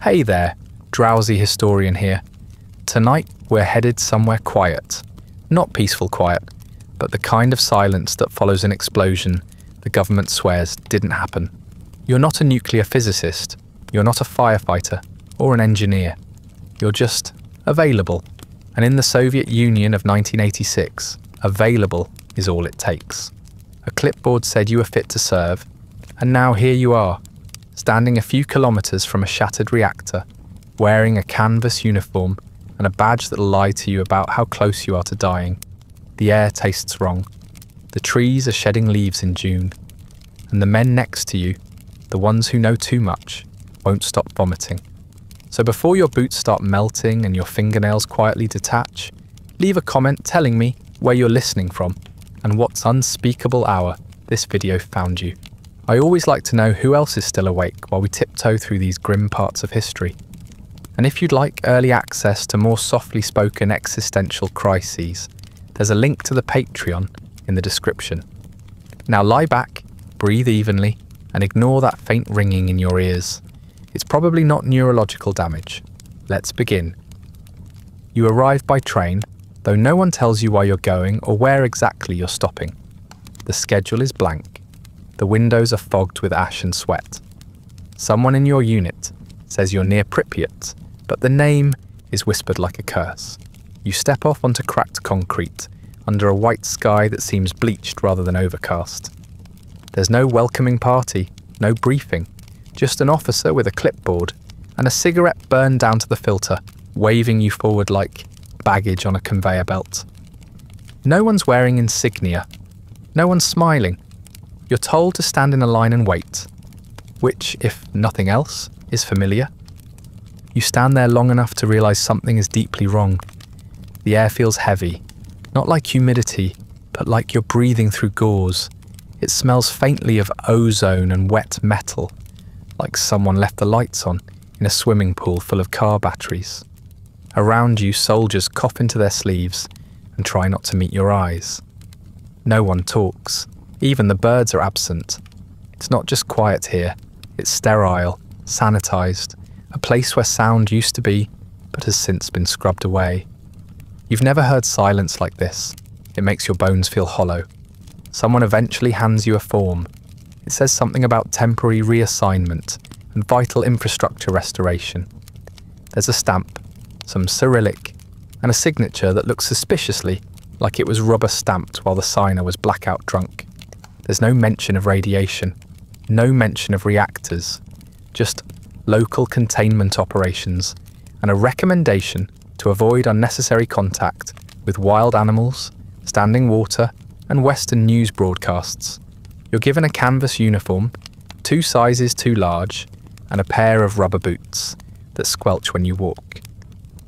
Hey there, Drowsy Historian here. Tonight we're headed somewhere quiet. Not peaceful quiet, but the kind of silence that follows an explosion the government swears didn't happen. You're not a nuclear physicist, you're not a firefighter or an engineer. You're just available. And in the Soviet Union of 1986, available is all it takes. A clipboard said you were fit to serve, and now here you are, standing a few kilometers from a shattered reactor, wearing a canvas uniform and a badge that'll lie to you about how close you are to dying. The air tastes wrong. The trees are shedding leaves in June. And the men next to you, the ones who know too much, won't stop vomiting. So before your boots start melting and your fingernails quietly detach, leave a comment telling me where you're listening from and what unspeakable hour this video found you. I always like to know who else is still awake while we tiptoe through these grim parts of history. And if you'd like early access to more softly spoken existential crises, there's a link to the Patreon in the description. Now lie back, breathe evenly, and ignore that faint ringing in your ears. It's probably not neurological damage. Let's begin. You arrive by train, though no one tells you why you're going or where exactly you're stopping. The schedule is blank. The windows are fogged with ash and sweat. Someone in your unit says you're near Pripyat, but the name is whispered like a curse. You step off onto cracked concrete, under a white sky that seems bleached rather than overcast. There's no welcoming party, no briefing, just an officer with a clipboard and a cigarette burned down to the filter, waving you forward like baggage on a conveyor belt. No one's wearing insignia. No one's smiling. You're told to stand in a line and wait, which, if nothing else, is familiar. You stand there long enough to realise something is deeply wrong. The air feels heavy, not like humidity, but like you're breathing through gauze. It smells faintly of ozone and wet metal, like someone left the lights on in a swimming pool full of car batteries. Around you, soldiers cough into their sleeves and try not to meet your eyes. No one talks. Even the birds are absent. It's not just quiet here, it's sterile, sanitised, a place where sound used to be, but has since been scrubbed away. You've never heard silence like this. It makes your bones feel hollow. Someone eventually hands you a form. It says something about temporary reassignment and vital infrastructure restoration. There's a stamp, some Cyrillic, and a signature that looks suspiciously like it was rubber stamped while the signer was blackout drunk. There's no mention of radiation, no mention of reactors, just local containment operations and a recommendation to avoid unnecessary contact with wild animals, standing water, and Western news broadcasts. You're given a canvas uniform, 2 sizes too large, and a pair of rubber boots that squelch when you walk.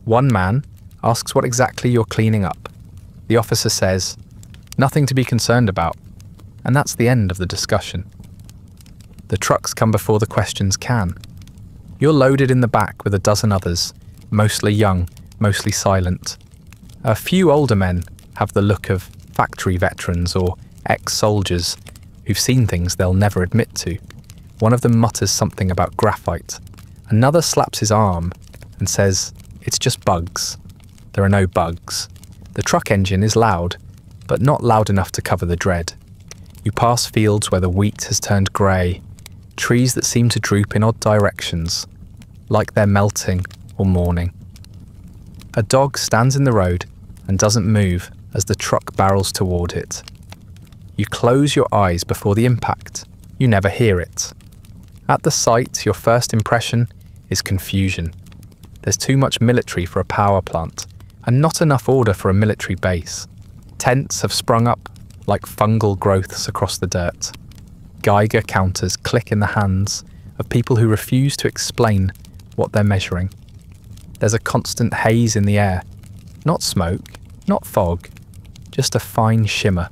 One man asks what exactly you're cleaning up. The officer says, "Nothing to be concerned about," and that's the end of the discussion. The trucks come before the questions can. You're loaded in the back with a dozen others, mostly young, mostly silent. A few older men have the look of factory veterans or ex-soldiers who've seen things they'll never admit to. One of them mutters something about graphite. Another slaps his arm and says, "It's just bugs." There are no bugs. The truck engine is loud, but not loud enough to cover the dread. You pass fields where the wheat has turned grey, trees that seem to droop in odd directions, like they're melting or mourning. A dog stands in the road and doesn't move as the truck barrels toward it. You close your eyes before the impact. You never hear it. At the sight, your first impression is confusion. There's too much military for a power plant, and not enough order for a military base. Tents have sprung up like fungal growths across the dirt. Geiger counters click in the hands of people who refuse to explain what they're measuring. There's a constant haze in the air. Not smoke, not fog, just a fine shimmer,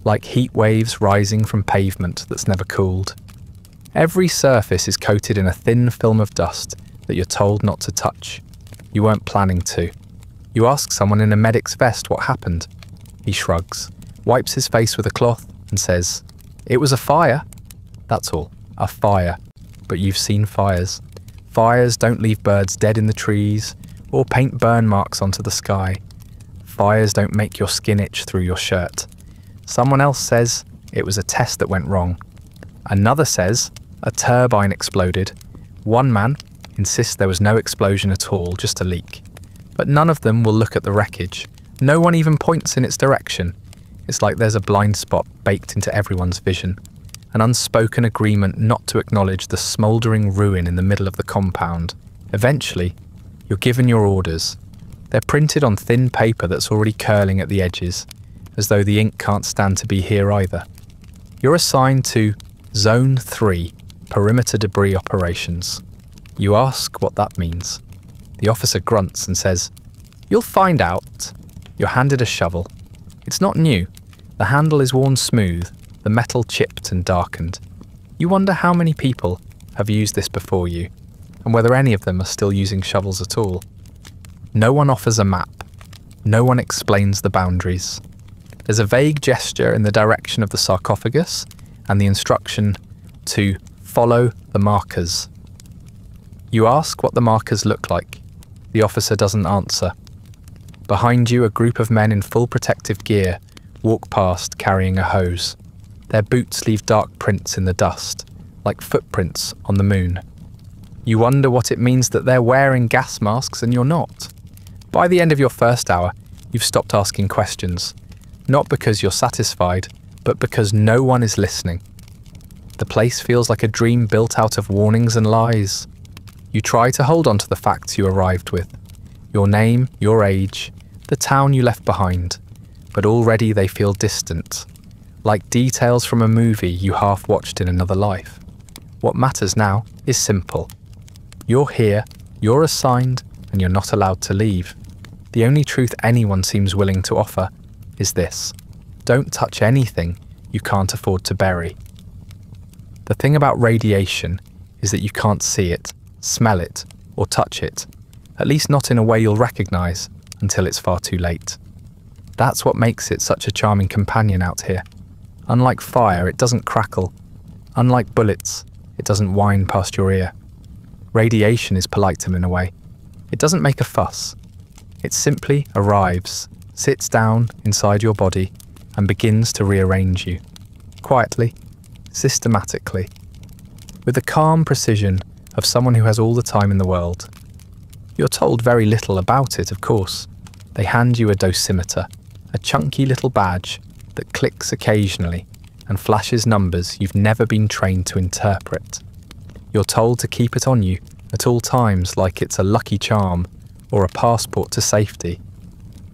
like heat waves rising from pavement that's never cooled. Every surface is coated in a thin film of dust that you're told not to touch. You weren't planning to. You ask someone in a medic's vest what happened. He shrugs, wipes his face with a cloth and says, "It was a fire." That's all, a fire. But you've seen fires. Fires don't leave birds dead in the trees or paint burn marks onto the sky. Fires don't make your skin itch through your shirt. Someone else says it was a test that went wrong. Another says a turbine exploded. One man insists there was no explosion at all, just a leak. But none of them will look at the wreckage. No one even points in its direction. It's like there's a blind spot baked into everyone's vision. An unspoken agreement not to acknowledge the smouldering ruin in the middle of the compound. Eventually, you're given your orders. They're printed on thin paper that's already curling at the edges, as though the ink can't stand to be here either. You're assigned to Zone 3, Perimeter Debris Operations. You ask what that means. The officer grunts and says, "You'll find out." You're handed a shovel. It's not new. The handle is worn smooth, the metal chipped and darkened. You wonder how many people have used this before you, and whether any of them are still using shovels at all. No one offers a map. No one explains the boundaries. There's a vague gesture in the direction of the sarcophagus and the instruction to follow the markers. You ask what the markers look like. The officer doesn't answer. Behind you, a group of men in full protective gear walk past carrying a hose. Their boots leave dark prints in the dust, like footprints on the moon. You wonder what it means that they're wearing gas masks and you're not. By the end of your first hour, you've stopped asking questions. Not because you're satisfied, but because no one is listening. The place feels like a dream built out of warnings and lies. You try to hold on to the facts you arrived with. Your name, your age, the town you left behind. But already they feel distant. Like details from a movie you half watched in another life. What matters now is simple. You're here, you're assigned, and you're not allowed to leave. The only truth anyone seems willing to offer is this: don't touch anything you can't afford to bury. The thing about radiation is that you can't see it, smell it, or touch it, at least not in a way you'll recognise until it's far too late. That's what makes it such a charming companion out here. Unlike fire, it doesn't crackle. Unlike bullets, it doesn't whine past your ear. Radiation is polite in a way. It doesn't make a fuss. It simply arrives, sits down inside your body, and begins to rearrange you. Quietly, systematically, with the calm precision of someone who has all the time in the world. You're told very little about it, of course. They hand you a dosimeter, a chunky little badge that clicks occasionally and flashes numbers you've never been trained to interpret. You're told to keep it on you at all times like it's a lucky charm or a passport to safety.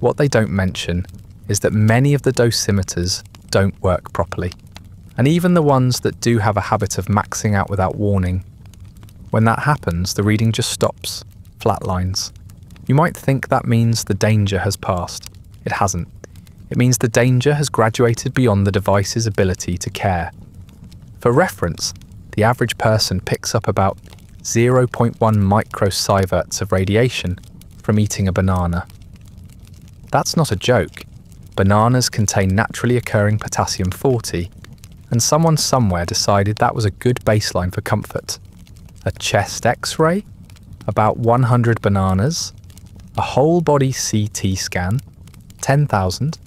What they don't mention is that many of the dosimeters don't work properly, and even the ones that do have a habit of maxing out without warning. When that happens, the reading just stops, flatlines. You might think that means the danger has passed. It hasn't. It means the danger has graduated beyond the device's ability to care. For reference, the average person picks up about 0.1 microsieverts of radiation from eating a banana. That's not a joke. Bananas contain naturally occurring potassium-40, and someone somewhere decided that was a good baseline for comfort. A chest X-ray? About 100 bananas? A whole body CT scan? 10,000?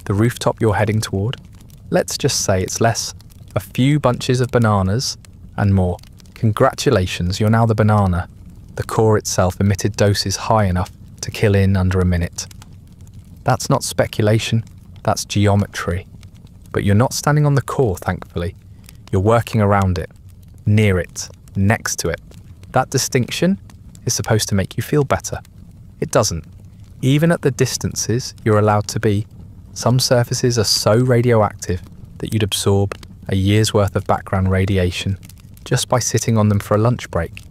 The rooftop you're heading toward? Let's just say it's less. A few bunches of bananas and more. Congratulations, you're now the banana. The core itself emitted doses high enough to kill in under a minute. That's not speculation, that's geometry. But you're not standing on the core, thankfully. You're working around it, near it, next to it. That distinction is supposed to make you feel better. It doesn't. Even at the distances you're allowed to be, some surfaces are so radioactive that you'd absorb a year's worth of background radiation just by sitting on them for a lunch break.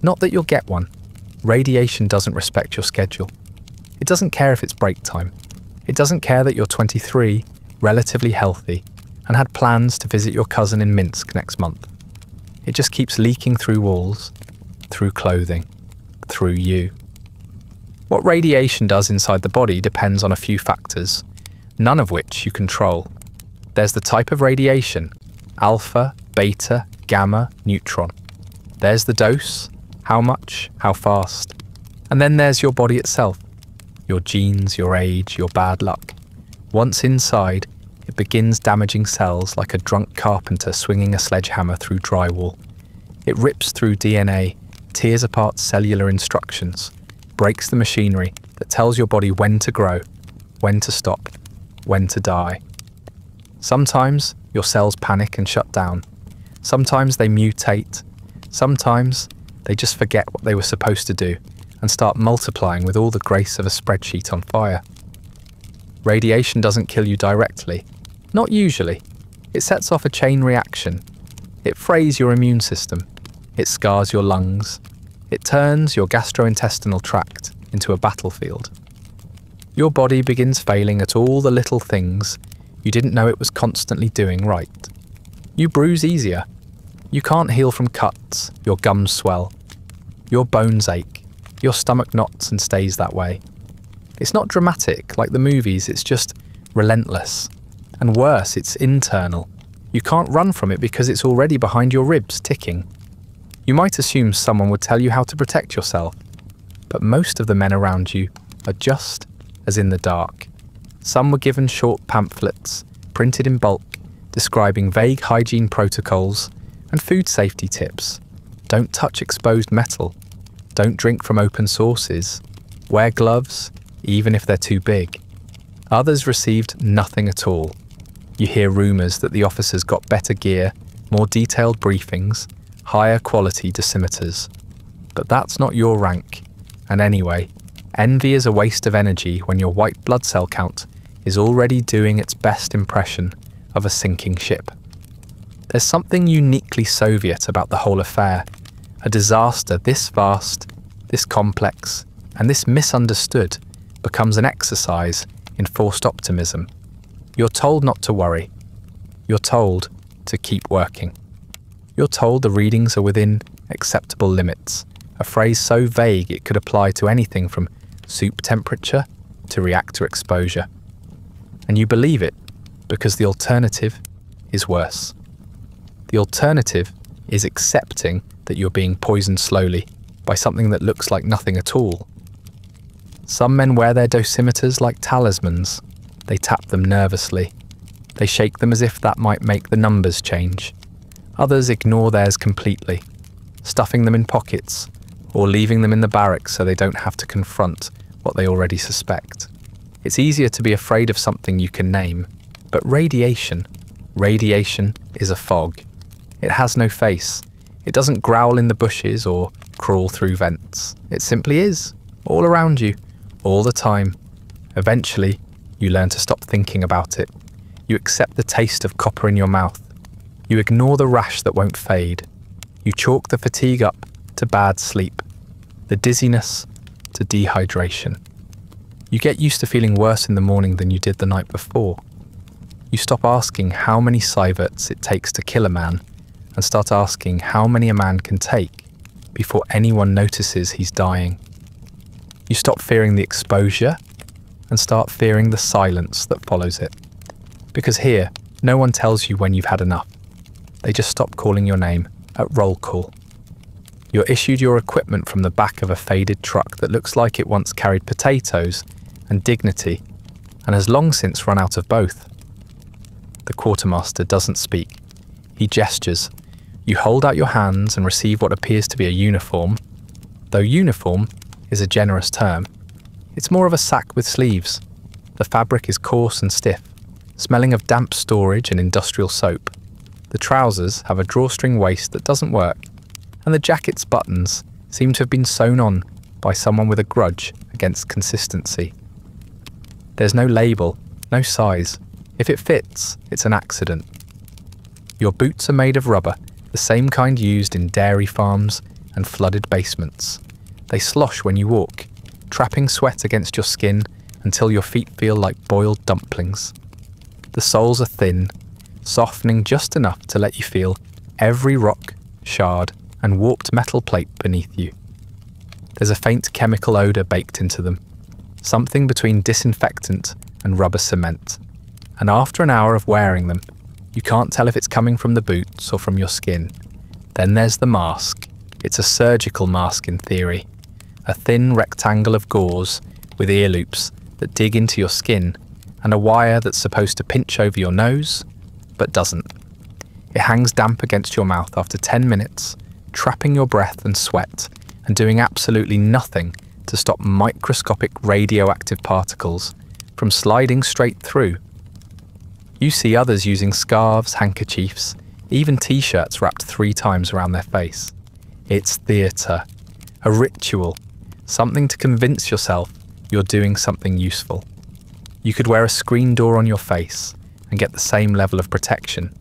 Not that you'll get one. Radiation doesn't respect your schedule. It doesn't care if it's break time. It doesn't care that you're 23, relatively healthy, and had plans to visit your cousin in Minsk next month. It just keeps leaking through walls, through clothing, through you. What radiation does inside the body depends on a few factors, none of which you control. There's the type of radiation, alpha, beta, gamma, neutron. There's the dose, How much? How fast? And then there's your body itself. Your genes, your age, your bad luck. Once inside, it begins damaging cells like a drunk carpenter swinging a sledgehammer through drywall. It rips through DNA, tears apart cellular instructions, breaks the machinery that tells your body when to grow, when to stop, when to die. Sometimes your cells panic and shut down. Sometimes they mutate. Sometimes they just forget what they were supposed to do and start multiplying with all the grace of a spreadsheet on fire. Radiation doesn't kill you directly. Not usually. It sets off a chain reaction. It frays your immune system. It scars your lungs. It turns your gastrointestinal tract into a battlefield. Your body begins failing at all the little things you didn't know it was constantly doing right. You bruise easier. You can't heal from cuts. Your gums swell. Your bones ache. Your stomach knots and stays that way. It's not dramatic like the movies, it's just relentless. And worse, it's internal. You can't run from it because it's already behind your ribs, ticking. You might assume someone would tell you how to protect yourself, but most of the men around you are just as in the dark. Some were given short pamphlets, printed in bulk, describing vague hygiene protocols and food safety tips. Don't touch exposed metal. Don't drink from open sources. Wear gloves, even if they're too big. Others received nothing at all. You hear rumours that the officers got better gear, more detailed briefings, higher quality dosimeters. But that's not your rank. And anyway, envy is a waste of energy when your white blood cell count is already doing its best impression of a sinking ship. There's something uniquely Soviet about the whole affair. A disaster this vast, this complex, and this misunderstood becomes an exercise in forced optimism. You're told not to worry. You're told to keep working. You're told the readings are within acceptable limits, a phrase so vague it could apply to anything from soup temperature to reactor exposure. And you believe it because the alternative is worse. The alternative is accepting that you're being poisoned slowly by something that looks like nothing at all. Some men wear their dosimeters like talismans. They tap them nervously. They shake them as if that might make the numbers change. Others ignore theirs completely, stuffing them in pockets or leaving them in the barracks so they don't have to confront what they already suspect. It's easier to be afraid of something you can name, but radiation is a fog. It has no face. It doesn't growl in the bushes or crawl through vents. It simply is, all around you, all the time. Eventually, you learn to stop thinking about it. You accept the taste of copper in your mouth. You ignore the rash that won't fade. You chalk the fatigue up to bad sleep, the dizziness to dehydration. You get used to feeling worse in the morning than you did the night before. You stop asking how many sieverts it takes to kill a man and start asking how many a man can take before anyone notices he's dying. You stop fearing the exposure and start fearing the silence that follows it. Because here, no one tells you when you've had enough. They just stop calling your name at roll call. You're issued your equipment from the back of a faded truck that looks like it once carried potatoes and dignity and has long since run out of both. The quartermaster doesn't speak. He gestures. You hold out your hands and receive what appears to be a uniform, though uniform is a generous term. It's more of a sack with sleeves. The fabric is coarse and stiff, smelling of damp storage and industrial soap. The trousers have a drawstring waist that doesn't work, and the jacket's buttons seem to have been sewn on by someone with a grudge against consistency. There's no label, no size. If it fits, it's an accident. Your boots are made of rubber, the same kind used in dairy farms and flooded basements. They slosh when you walk, trapping sweat against your skin until your feet feel like boiled dumplings. The soles are thin, softening just enough to let you feel every rock, shard, and warped metal plate beneath you. There's a faint chemical odour baked into them, something between disinfectant and rubber cement. And after an hour of wearing them, you can't tell if it's coming from the boots or from your skin. Then there's the mask. It's a surgical mask in theory, a thin rectangle of gauze with ear loops that dig into your skin and a wire that's supposed to pinch over your nose, but doesn't. It hangs damp against your mouth after 10 minutes, trapping your breath and sweat and doing absolutely nothing to stop microscopic radioactive particles from sliding straight through. You see others using scarves, handkerchiefs, even t-shirts wrapped 3 times around their face. It's theatre, a ritual, something to convince yourself you're doing something useful. You could wear a screen door on your face and get the same level of protection,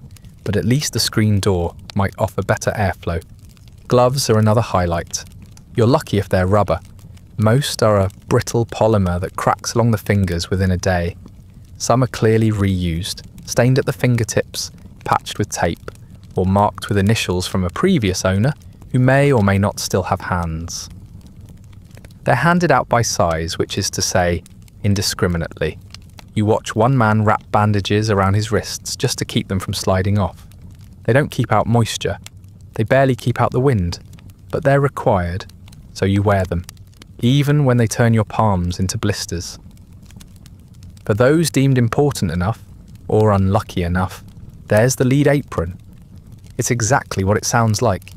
but at least the screen door might offer better airflow. Gloves are another highlight. You're lucky if they're rubber. Most are a brittle polymer that cracks along the fingers within a day. Some are clearly reused, stained at the fingertips, patched with tape, or marked with initials from a previous owner who may or may not still have hands. They're handed out by size, which is to say, indiscriminately. You watch one man wrap bandages around his wrists just to keep them from sliding off. They don't keep out moisture. They barely keep out the wind, but they're required, so you wear them, even when they turn your palms into blisters. For those deemed important enough, or unlucky enough, there's the lead apron. It's exactly what it sounds like,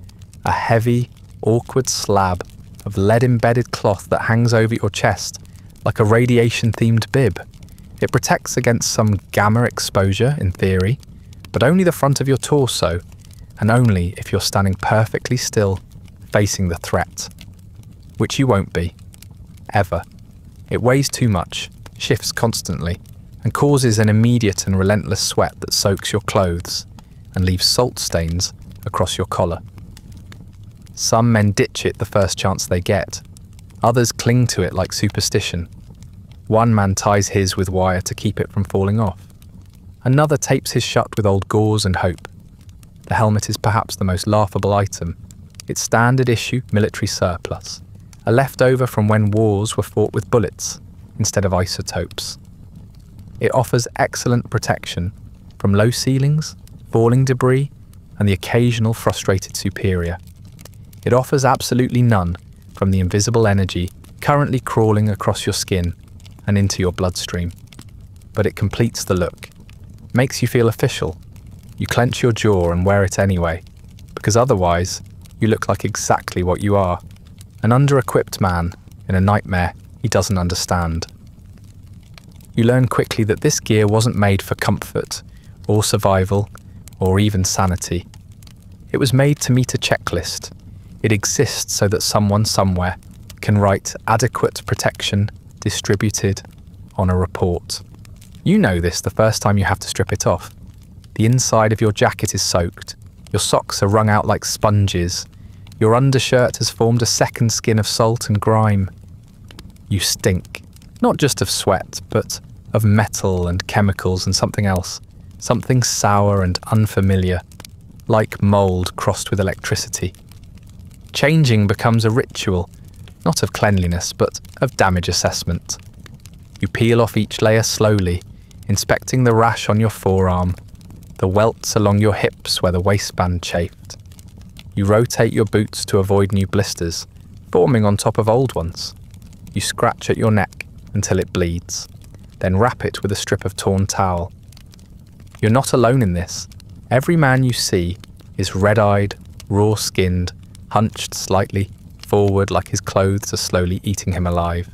a heavy, awkward slab of lead-embedded cloth that hangs over your chest like a radiation-themed bib. It protects against some gamma exposure, in theory, but only the front of your torso, and only if you're standing perfectly still, facing the threat. Which you won't be. Ever. It weighs too much, shifts constantly, and causes an immediate and relentless sweat that soaks your clothes and leaves salt stains across your collar. Some men ditch it the first chance they get. Others cling to it like superstition. One man ties his with wire to keep it from falling off. Another tapes his shut with old gauze and hope. The helmet is perhaps the most laughable item. It's standard issue military surplus, a leftover from when wars were fought with bullets instead of isotopes. It offers excellent protection from low ceilings, falling debris, and the occasional frustrated superior. It offers absolutely none from the invisible energy currently crawling across your skin and into your bloodstream. But it completes the look, makes you feel official. You clench your jaw and wear it anyway, because otherwise you look like exactly what you are, an under-equipped man in a nightmare he doesn't understand. You learn quickly that this gear wasn't made for comfort, or survival, or even sanity. It was made to meet a checklist. It exists so that someone somewhere can write adequate protection distributed on a report. You know this the first time you have to strip it off. The inside of your jacket is soaked, your socks are wrung out like sponges, your undershirt has formed a second skin of salt and grime. You stink, not just of sweat, but of metal and chemicals and something else, something sour and unfamiliar, like mould crossed with electricity. Changing becomes a ritual, not of cleanliness, but of damage assessment. You peel off each layer slowly, inspecting the rash on your forearm, the welts along your hips where the waistband chafed. You rotate your boots to avoid new blisters, forming on top of old ones. You scratch at your neck until it bleeds, then wrap it with a strip of torn towel. You're not alone in this. Every man you see is red-eyed, raw-skinned, hunched slightly forward like his clothes are slowly eating him alive.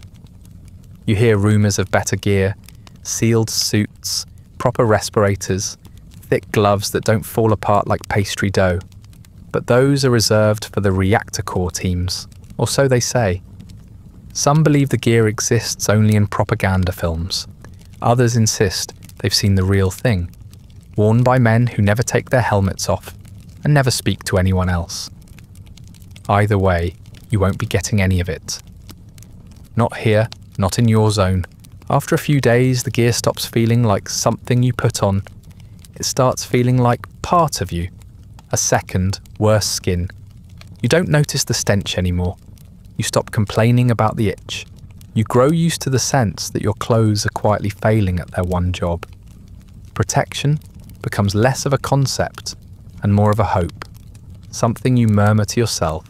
You hear rumours of better gear, sealed suits, proper respirators, thick gloves that don't fall apart like pastry dough. But those are reserved for the reactor core teams, or so they say. Some believe the gear exists only in propaganda films. Others insist they've seen the real thing, worn by men who never take their helmets off and never speak to anyone else. Either way, you won't be getting any of it. Not here, not in your zone. After a few days, the gear stops feeling like something you put on. It starts feeling like part of you. A second, worse skin. You don't notice the stench anymore. You stop complaining about the itch. You grow used to the sense that your clothes are quietly failing at their one job. Protection becomes less of a concept and more of a hope. Something you murmur to yourself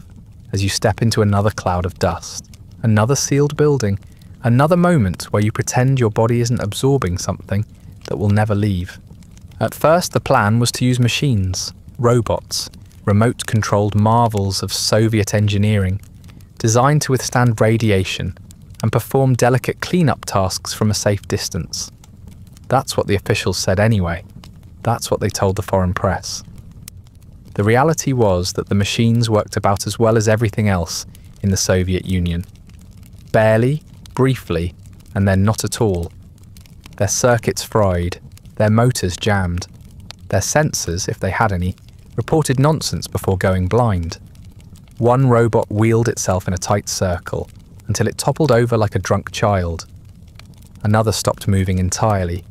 as you step into another cloud of dust, another sealed building, another moment where you pretend your body isn't absorbing something that will never leave. At first, the plan was to use machines, robots, remote-controlled marvels of Soviet engineering, designed to withstand radiation and perform delicate cleanup tasks from a safe distance. That's what the officials said anyway. That's what they told the foreign press. The reality was that the machines worked about as well as everything else in the Soviet Union. Barely, briefly, and then not at all. Their circuits fried, their motors jammed. Their sensors, if they had any, reported nonsense before going blind. One robot wheeled itself in a tight circle until it toppled over like a drunk child. Another stopped moving entirely,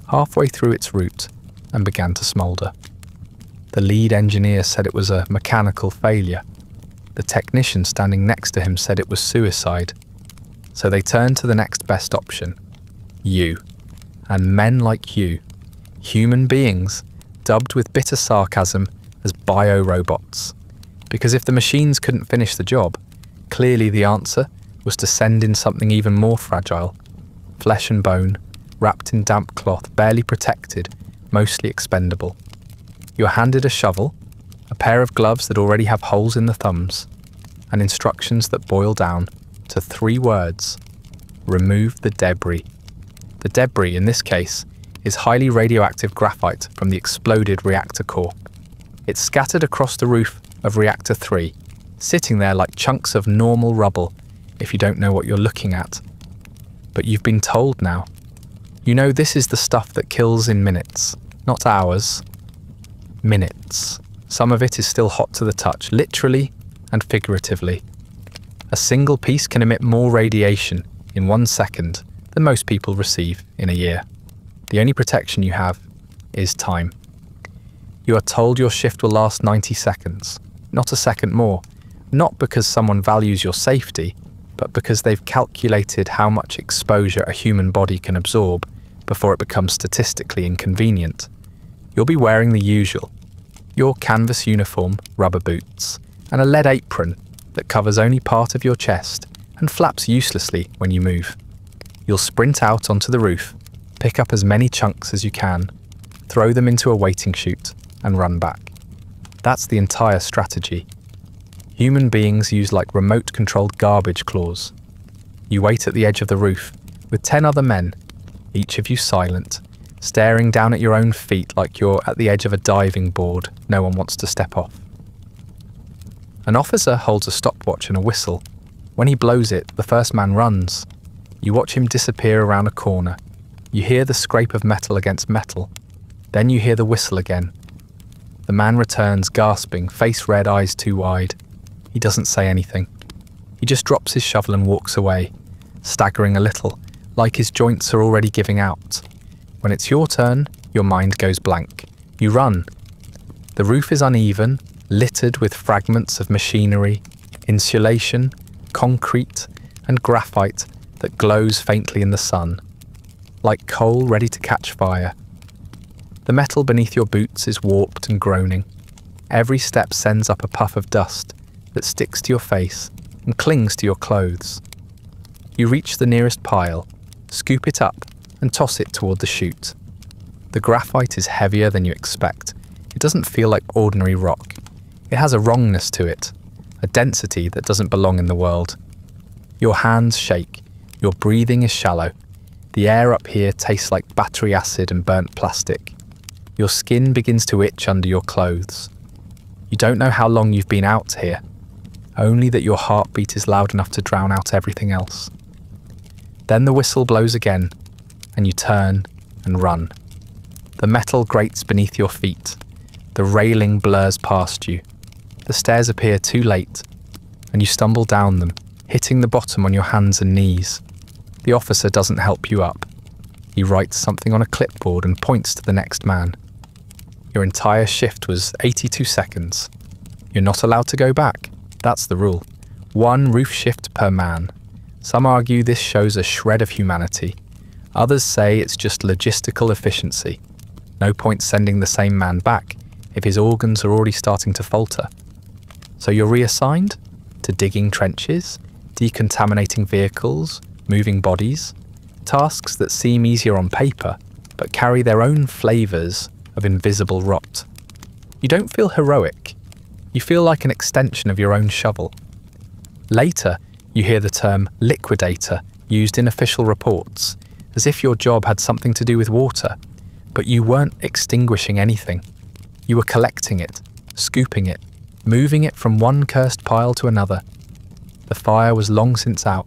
halfway through its route, and began to smoulder. The lead engineer said it was a mechanical failure. The technician standing next to him said it was suicide. So they turned to the next best option. You. And men like you. Human beings, dubbed with bitter sarcasm as bio-robots. Because if the machines couldn't finish the job, clearly the answer was to send in something even more fragile. Flesh and bone, wrapped in damp cloth, barely protected, mostly expendable. You're handed a shovel, a pair of gloves that already have holes in the thumbs, and instructions that boil down to 3 words: remove the debris. The debris, in this case, is highly radioactive graphite from the exploded reactor core. It's scattered across the roof of Reactor 3, sitting there like chunks of normal rubble if you don't know what you're looking at. But you've been told now. You know this is the stuff that kills in minutes, not hours. Minutes. Some of it is still hot to the touch, literally and figuratively. A single piece can emit more radiation in 1 second than most people receive in a year. The only protection you have is time. You are told your shift will last 90 seconds, not a second more, not because someone values your safety, but because they've calculated how much exposure a human body can absorb before it becomes statistically inconvenient. You'll be wearing the usual: your canvas uniform, rubber boots, and a lead apron that covers only part of your chest and flaps uselessly when you move. You'll sprint out onto the roof, pick up as many chunks as you can, throw them into a waiting chute, and run back. That's the entire strategy. Human beings use like remote-controlled garbage claws. You wait at the edge of the roof with 10 other men, each of you silent, staring down at your own feet like you're at the edge of a diving board no one wants to step off. An officer holds a stopwatch and a whistle. When he blows it, the first man runs. You watch him disappear around a corner. You hear the scrape of metal against metal. Then you hear the whistle again. The man returns, gasping, face red, eyes too wide. He doesn't say anything. He just drops his shovel and walks away, staggering a little, like his joints are already giving out. When it's your turn, your mind goes blank. You run. The roof is uneven, littered with fragments of machinery, insulation, concrete, and graphite that glows faintly in the sun, like coal ready to catch fire. The metal beneath your boots is warped and groaning. Every step sends up a puff of dust that sticks to your face and clings to your clothes. You reach the nearest pile, scoop it up, and toss it toward the chute. The graphite is heavier than you expect. It doesn't feel like ordinary rock. It has a wrongness to it, a density that doesn't belong in the world. Your hands shake, your breathing is shallow. The air up here tastes like battery acid and burnt plastic. Your skin begins to itch under your clothes. You don't know how long you've been out here, only that your heartbeat is loud enough to drown out everything else. Then the whistle blows again, and you turn and run. The metal grates beneath your feet. The railing blurs past you. The stairs appear too late, and you stumble down them, hitting the bottom on your hands and knees. The officer doesn't help you up. He writes something on a clipboard and points to the next man. Your entire shift was 82 seconds. You're not allowed to go back. That's the rule. 1 roof shift per man. Some argue this shows a shred of humanity. Others say it's just logistical efficiency. No point sending the same man back if his organs are already starting to falter. So you're reassigned? to digging trenches, decontaminating vehicles, moving bodies, tasks that seem easier on paper but carry their own flavours of invisible rot. You don't feel heroic, you feel like an extension of your own shovel. Later, you hear the term liquidator used in official reports, as if your job had something to do with water, but you weren't extinguishing anything. You were collecting it, scooping it, moving it from one cursed pile to another. The fire was long since out.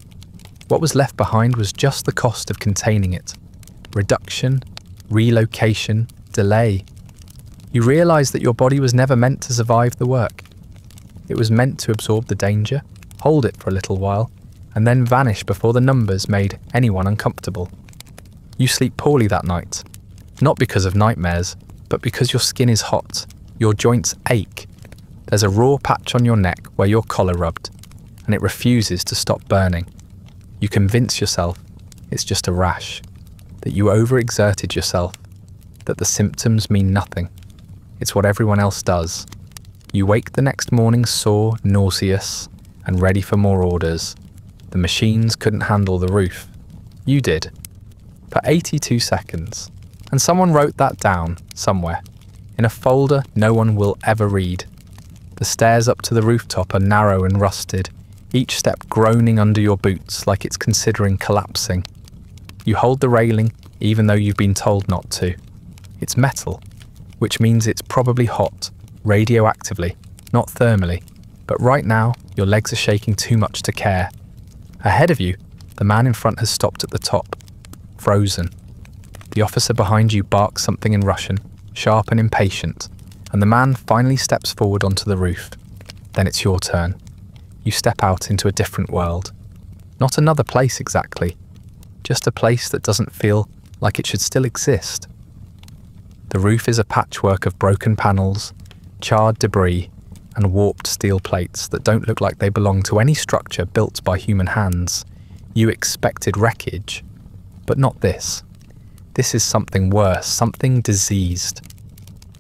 What was left behind was just the cost of containing it. Reduction, relocation, delay. You realised that your body was never meant to survive the work. It was meant to absorb the danger, hold it for a little while, and then vanish before the numbers made anyone uncomfortable. You sleep poorly that night, not because of nightmares, but because your skin is hot, your joints ache. There's a raw patch on your neck where your collar rubbed, and it refuses to stop burning. You convince yourself it's just a rash, that you overexerted yourself, that the symptoms mean nothing. It's what everyone else does. You wake the next morning sore, nauseous, and ready for more orders. The machines couldn't handle the roof. You did. For 82 seconds. And someone wrote that down, somewhere, in a folder no one will ever read. The stairs up to the rooftop are narrow and rusted, each step groaning under your boots like it's considering collapsing. You hold the railing even though you've been told not to. It's metal, which means it's probably hot, radioactively, not thermally, but right now your legs are shaking too much to care. Ahead of you, the man in front has stopped at the top, frozen. The officer behind you barks something in Russian, sharp and impatient, and the man finally steps forward onto the roof. Then it's your turn. You step out into a different world. Not another place exactly, just a place that doesn't feel like it should still exist. The roof is a patchwork of broken panels, charred debris, and warped steel plates that don't look like they belong to any structure built by human hands. You expected wreckage, but not this. This is something worse, something diseased.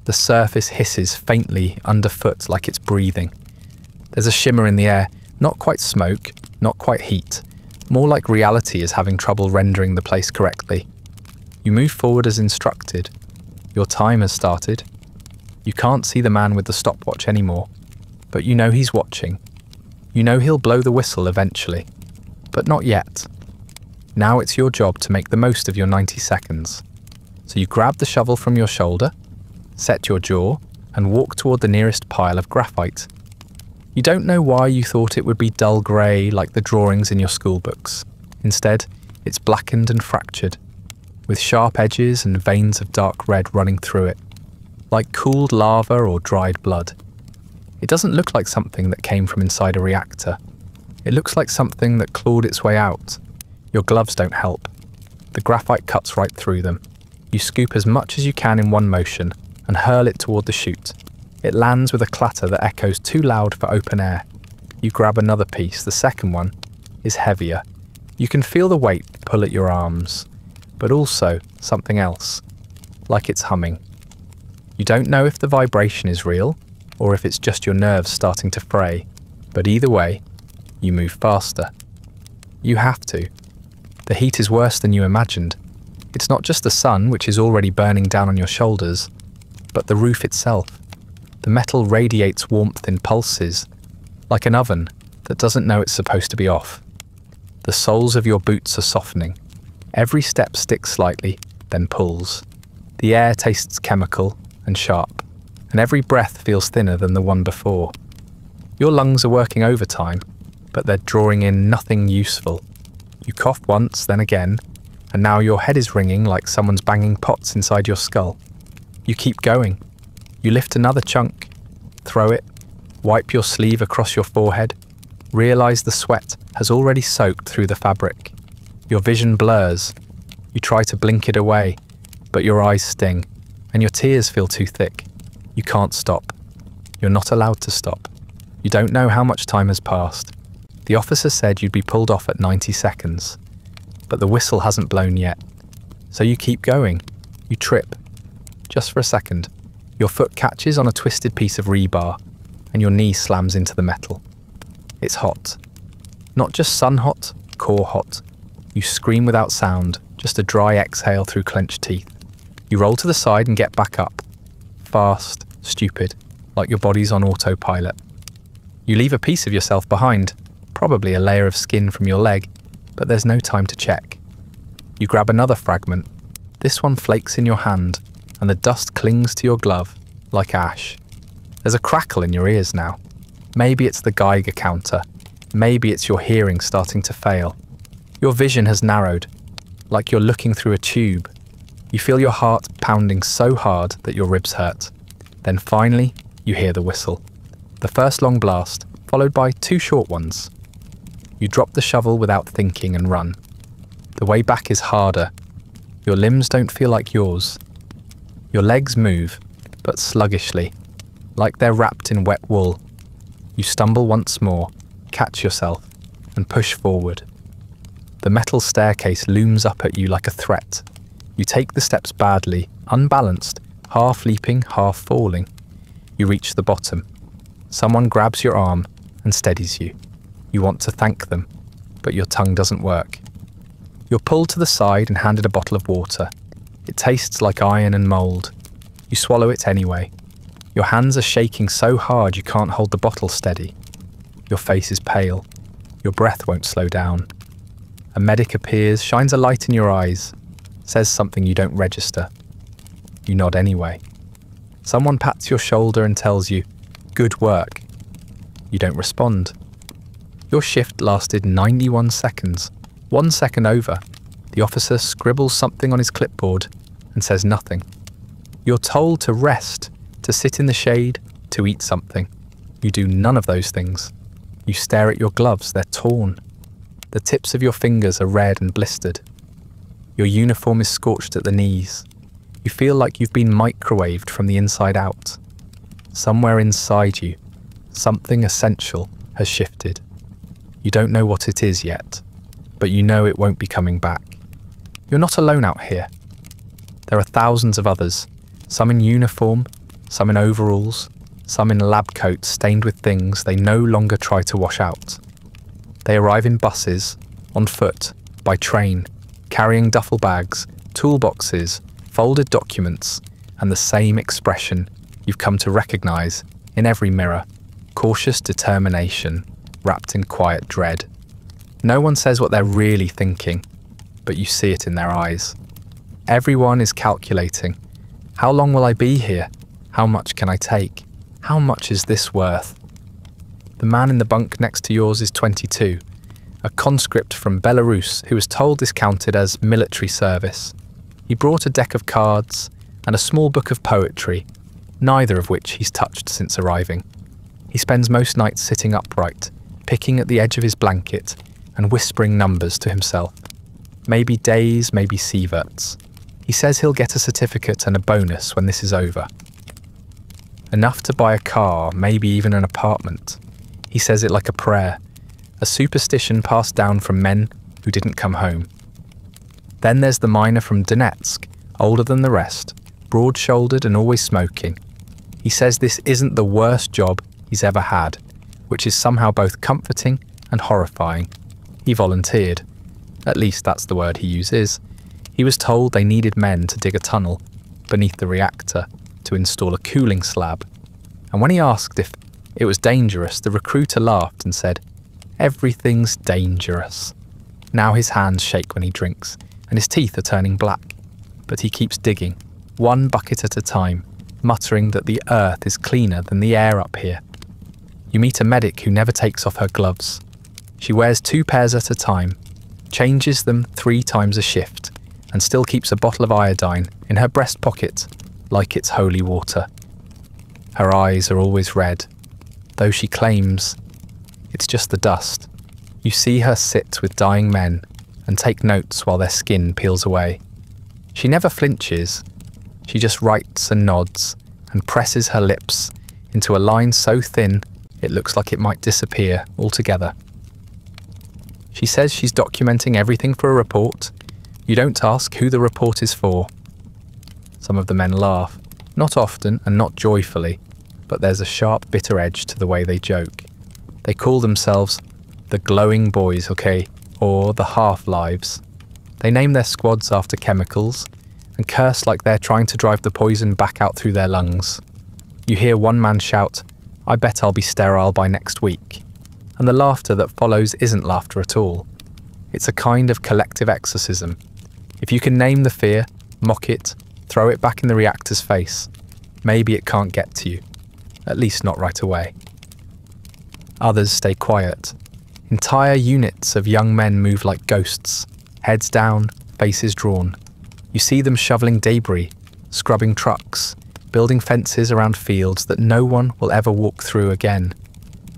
The surface hisses faintly underfoot like it's breathing. There's a shimmer in the air, not quite smoke, not quite heat, more like reality is having trouble rendering the place correctly. You move forward as instructed. Your time has started. You can't see the man with the stopwatch anymore, but you know he's watching. You know he'll blow the whistle eventually, but not yet. Now it's your job to make the most of your 90 seconds. So you grab the shovel from your shoulder, set your jaw, and walk toward the nearest pile of graphite. You don't know why you thought it would be dull grey like the drawings in your school books. Instead, it's blackened and fractured, with sharp edges and veins of dark red running through it, like cooled lava or dried blood. It doesn't look like something that came from inside a reactor. It looks like something that clawed its way out. Your gloves don't help. The graphite cuts right through them. You scoop as much as you can in one motion and hurl it toward the chute. It lands with a clatter that echoes too loud for open air. You grab another piece. The second one is heavier. You can feel the weight pull at your arms, but also something else, like it's humming. You don't know if the vibration is real or if it's just your nerves starting to fray, but either way, you move faster. You have to. The heat is worse than you imagined. It's not just the sun, which is already burning down on your shoulders, but the roof itself. The metal radiates warmth in pulses, like an oven that doesn't know it's supposed to be off. The soles of your boots are softening. Every step sticks slightly, then pulls. The air tastes chemical and sharp, and every breath feels thinner than the one before. Your lungs are working overtime, but they're drawing in nothing useful. You cough once, then again, and now your head is ringing like someone's banging pots inside your skull. You keep going. You lift another chunk, throw it, wipe your sleeve across your forehead, realise the sweat has already soaked through the fabric. Your vision blurs. You try to blink it away, but your eyes sting, and your tears feel too thick. You can't stop. You're not allowed to stop. You don't know how much time has passed. The officer said you'd be pulled off at 90 seconds, but the whistle hasn't blown yet. So you keep going. You trip. Just for a second. Your foot catches on a twisted piece of rebar, and your knee slams into the metal. It's hot. Not just sun hot, core hot. You scream without sound, just a dry exhale through clenched teeth. You roll to the side and get back up. Fast, stupid, like your body's on autopilot. You leave a piece of yourself behind, probably a layer of skin from your leg, but there's no time to check. You grab another fragment. This one flakes in your hand, and the dust clings to your glove, like ash. There's a crackle in your ears now. Maybe it's the Geiger counter. Maybe it's your hearing starting to fail. Your vision has narrowed, like you're looking through a tube. You feel your heart pounding so hard that your ribs hurt. Then finally, you hear the whistle. The first long blast, followed by 2 short ones. You drop the shovel without thinking and run. The way back is harder. Your limbs don't feel like yours. Your legs move, but sluggishly, like they're wrapped in wet wool. You stumble once more, catch yourself, and push forward. The metal staircase looms up at you like a threat. You take the steps badly, unbalanced, half leaping, half falling. You reach the bottom. Someone grabs your arm and steadies you. You want to thank them, but your tongue doesn't work. You're pulled to the side and handed a bottle of water. It tastes like iron and mould. You swallow it anyway. Your hands are shaking so hard you can't hold the bottle steady. Your face is pale. Your breath won't slow down. A medic appears, shines a light in your eyes, says something you don't register. You nod anyway. Someone pats your shoulder and tells you, "Good work." You don't respond. Your shift lasted 91 seconds, 1 second over. The officer scribbles something on his clipboard and says nothing. You're told to rest, to sit in the shade, to eat something. You do none of those things. You stare at your gloves, they're torn. The tips of your fingers are red and blistered. Your uniform is scorched at the knees. You feel like you've been microwaved from the inside out. Somewhere inside you, something essential has shifted. You don't know what it is yet, but you know it won't be coming back. You're not alone out here. There are thousands of others, some in uniform, some in overalls, some in lab coats stained with things they no longer try to wash out. They arrive in buses, on foot, by train, carrying duffel bags, toolboxes, folded documents, and the same expression you've come to recognise in every mirror: cautious determination, wrapped in quiet dread. No one says what they're really thinking, but you see it in their eyes. Everyone is calculating. How long will I be here? How much can I take? How much is this worth? The man in the bunk next to yours is 22, a conscript from Belarus who was told this counted as military service. He brought a deck of cards and a small book of poetry, neither of which he's touched since arriving. He spends most nights sitting upright, picking at the edge of his blanket and whispering numbers to himself. Maybe days, maybe sieverts. He says he'll get a certificate and a bonus when this is over. Enough to buy a car, maybe even an apartment. He says it like a prayer, a superstition passed down from men who didn't come home. Then there's the miner from Donetsk, older than the rest, broad-shouldered and always smoking. He says this isn't the worst job he's ever had, which is somehow both comforting and horrifying. He volunteered. At least that's the word he uses. He was told they needed men to dig a tunnel beneath the reactor to install a cooling slab. And when he asked if it was dangerous, the recruiter laughed and said, "Everything's dangerous." Now his hands shake when he drinks, and his teeth are turning black. But he keeps digging, one bucket at a time, muttering that the earth is cleaner than the air up here. You meet a medic who never takes off her gloves. She wears 2 pairs at a time, changes them 3 times a shift, and still keeps a bottle of iodine in her breast pocket like it's holy water. Her eyes are always red, though she claims it's just the dust. You see her sit with dying men and take notes while their skin peels away. She never flinches. She just writes and nods and presses her lips into a line so thin it looks like it might disappear altogether. She says she's documenting everything for a report. You don't ask who the report is for. Some of the men laugh, not often and not joyfully, but there's a sharp, bitter edge to the way they joke. They call themselves the Glowing Boys, okay, or the Half-Lives. They name their squads after chemicals and curse like they're trying to drive the poison back out through their lungs. You hear one man shout, "I bet I'll be sterile by next week." And the laughter that follows isn't laughter at all. It's a kind of collective exorcism. If you can name the fear, mock it, throw it back in the reactor's face, maybe it can't get to you. At least not right away. Others stay quiet. Entire units of young men move like ghosts, heads down, faces drawn. You see them shoveling debris, scrubbing trucks, building fences around fields that no one will ever walk through again.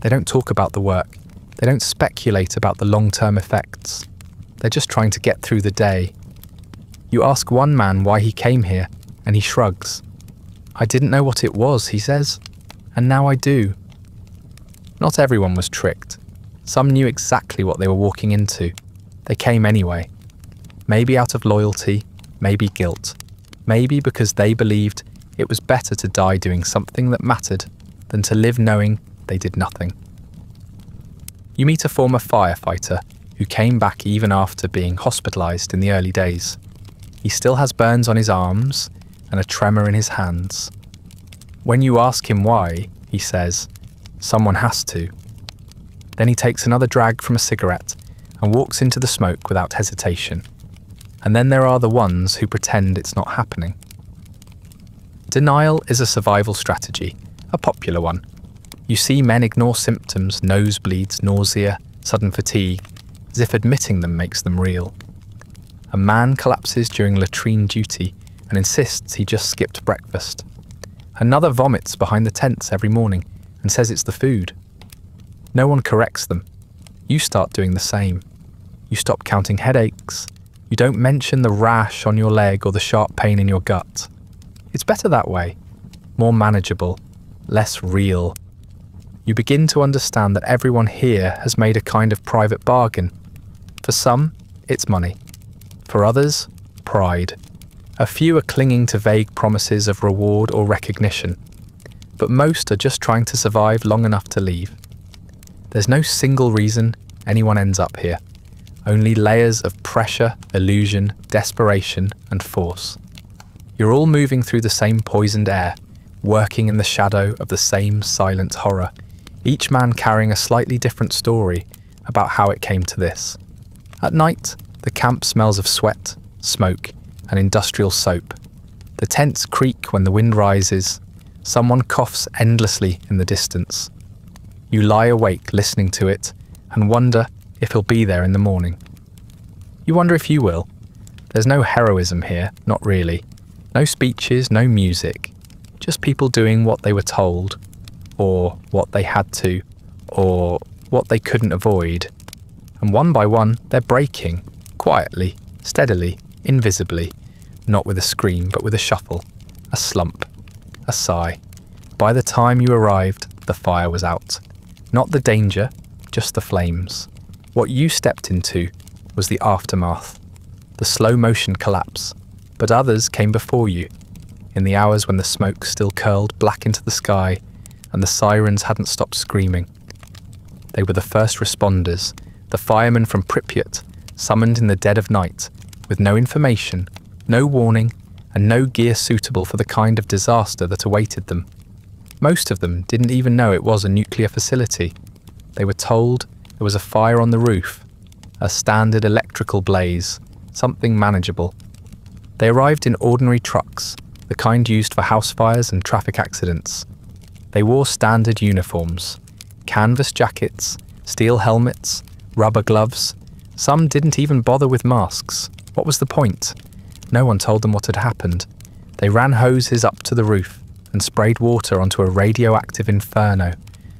They don't talk about the work. They don't speculate about the long-term effects. They're just trying to get through the day. You ask one man why he came here, and he shrugs. "I didn't know what it was," he says, "and now I do." Not everyone was tricked. Some knew exactly what they were walking into. They came anyway. Maybe out of loyalty, maybe guilt. Maybe because they believed it was better to die doing something that mattered than to live knowing they did nothing. You meet a former firefighter who came back even after being hospitalized in the early days. He still has burns on his arms and a tremor in his hands. When you ask him why, he says, "Someone has to." Then he takes another drag from a cigarette and walks into the smoke without hesitation. And then there are the ones who pretend it's not happening. Denial is a survival strategy, a popular one. You see men ignore symptoms, nosebleeds, nausea, sudden fatigue, as if admitting them makes them real. A man collapses during latrine duty and insists he just skipped breakfast. Another vomits behind the tents every morning and says it's the food. No one corrects them. You start doing the same. You stop counting headaches. You don't mention the rash on your leg or the sharp pain in your gut. It's better that way. More manageable. Less real. You begin to understand that everyone here has made a kind of private bargain. For some, it's money. For others, pride. A few are clinging to vague promises of reward or recognition. But most are just trying to survive long enough to leave. There's no single reason anyone ends up here. Only layers of pressure, illusion, desperation, and force. You're all moving through the same poisoned air, working in the shadow of the same silent horror, each man carrying a slightly different story about how it came to this. At night, the camp smells of sweat, smoke, and industrial soap. The tents creak when the wind rises. Someone coughs endlessly in the distance. You lie awake listening to it and wonder if he'll be there in the morning. You wonder if you will. There's no heroism here, not really. No speeches, no music. Just people doing what they were told, or what they had to, or what they couldn't avoid. And one by one, they're breaking, quietly, steadily, invisibly, not with a scream, but with a shuffle, a slump, a sigh. By the time you arrived, the fire was out. Not the danger, just the flames. What you stepped into was the aftermath, the slow motion collapse, but others came before you, in the hours when the smoke still curled black into the sky and the sirens hadn't stopped screaming. They were the first responders, the firemen from Pripyat, summoned in the dead of night, with no information, no warning, and no gear suitable for the kind of disaster that awaited them. Most of them didn't even know it was a nuclear facility. They were told there was a fire on the roof, a standard electrical blaze, something manageable. They arrived in ordinary trucks, the kind used for house fires and traffic accidents. They wore standard uniforms, canvas jackets, steel helmets, rubber gloves. Some didn't even bother with masks. What was the point? No one told them what had happened. They ran hoses up to the roof and sprayed water onto a radioactive inferno,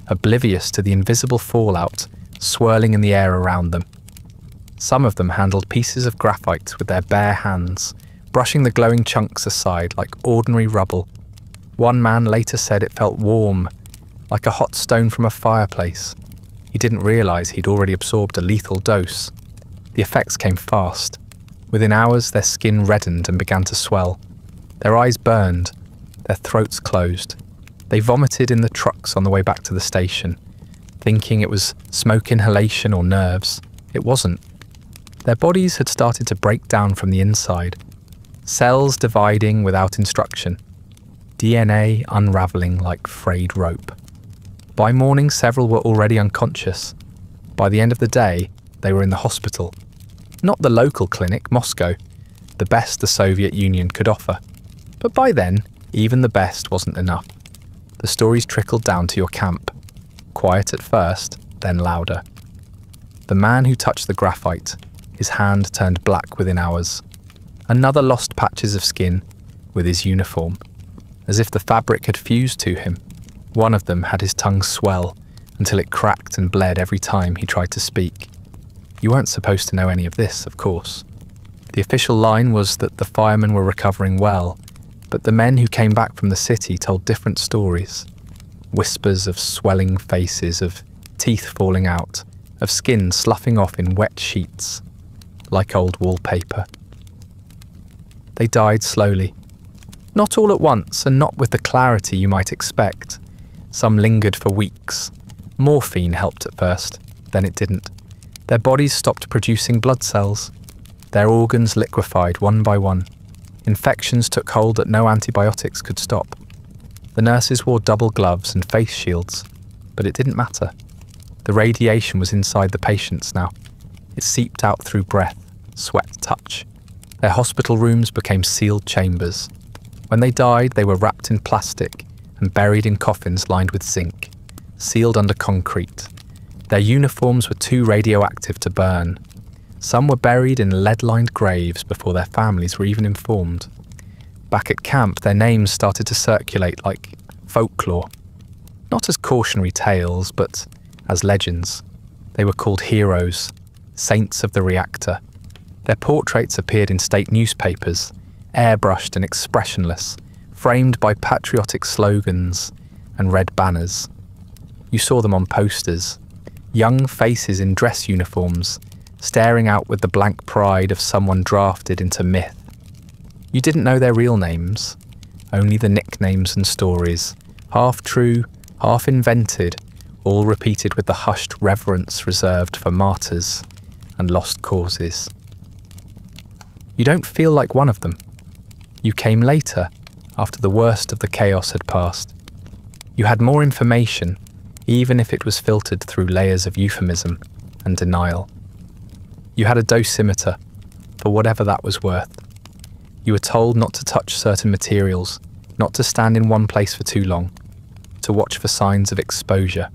oblivious to the invisible fallout swirling in the air around them. Some of them handled pieces of graphite with their bare hands, brushing the glowing chunks aside like ordinary rubble. One man later said it felt warm, like a hot stone from a fireplace. He didn't realize he'd already absorbed a lethal dose. The effects came fast. Within hours, their skin reddened and began to swell. Their eyes burned, their throats closed. They vomited in the trucks on the way back to the station. thinking it was smoke inhalation or nerves. It wasn't. Their bodies had started to break down from the inside, cells dividing without instruction, DNA unraveling like frayed rope. By morning, several were already unconscious. By the end of the day, they were in the hospital. Not the local clinic, Moscow, the best the Soviet Union could offer. But by then, even the best wasn't enough. The stories trickled down to your camp. Quiet at first, then louder. The man who touched the graphite, his hand turned black within hours. Another lost patches of skin with his uniform, as if the fabric had fused to him. One of them had his tongue swell until it cracked and bled every time he tried to speak. You weren't supposed to know any of this, of course. The official line was that the firemen were recovering well, but the men who came back from the city told different stories. Whispers of swelling faces, of teeth falling out, of skin sloughing off in wet sheets, like old wallpaper. They died slowly. Not all at once, and not with the clarity you might expect. Some lingered for weeks. Morphine helped at first, then it didn't. Their bodies stopped producing blood cells. Their organs liquefied one by one. Infections took hold that no antibiotics could stop. The nurses wore double gloves and face shields, but it didn't matter. The radiation was inside the patients now. It seeped out through breath, sweat, touch. Their hospital rooms became sealed chambers. When they died, they were wrapped in plastic and buried in coffins lined with zinc, sealed under concrete. Their uniforms were too radioactive to burn. Some were buried in lead-lined graves before their families were even informed. Back at camp, their names started to circulate like folklore. Not as cautionary tales, but as legends. They were called heroes, saints of the reactor. Their portraits appeared in state newspapers, airbrushed and expressionless, framed by patriotic slogans and red banners. You saw them on posters, young faces in dress uniforms, staring out with the blank pride of someone drafted into myth. You didn't know their real names, only the nicknames and stories, half true, half invented, all repeated with the hushed reverence reserved for martyrs and lost causes. You don't feel like one of them. You came later, after the worst of the chaos had passed. You had more information, even if it was filtered through layers of euphemism and denial. You had a dosimeter, for whatever that was worth. You were told not to touch certain materials, not to stand in one place for too long, to watch for signs of exposure.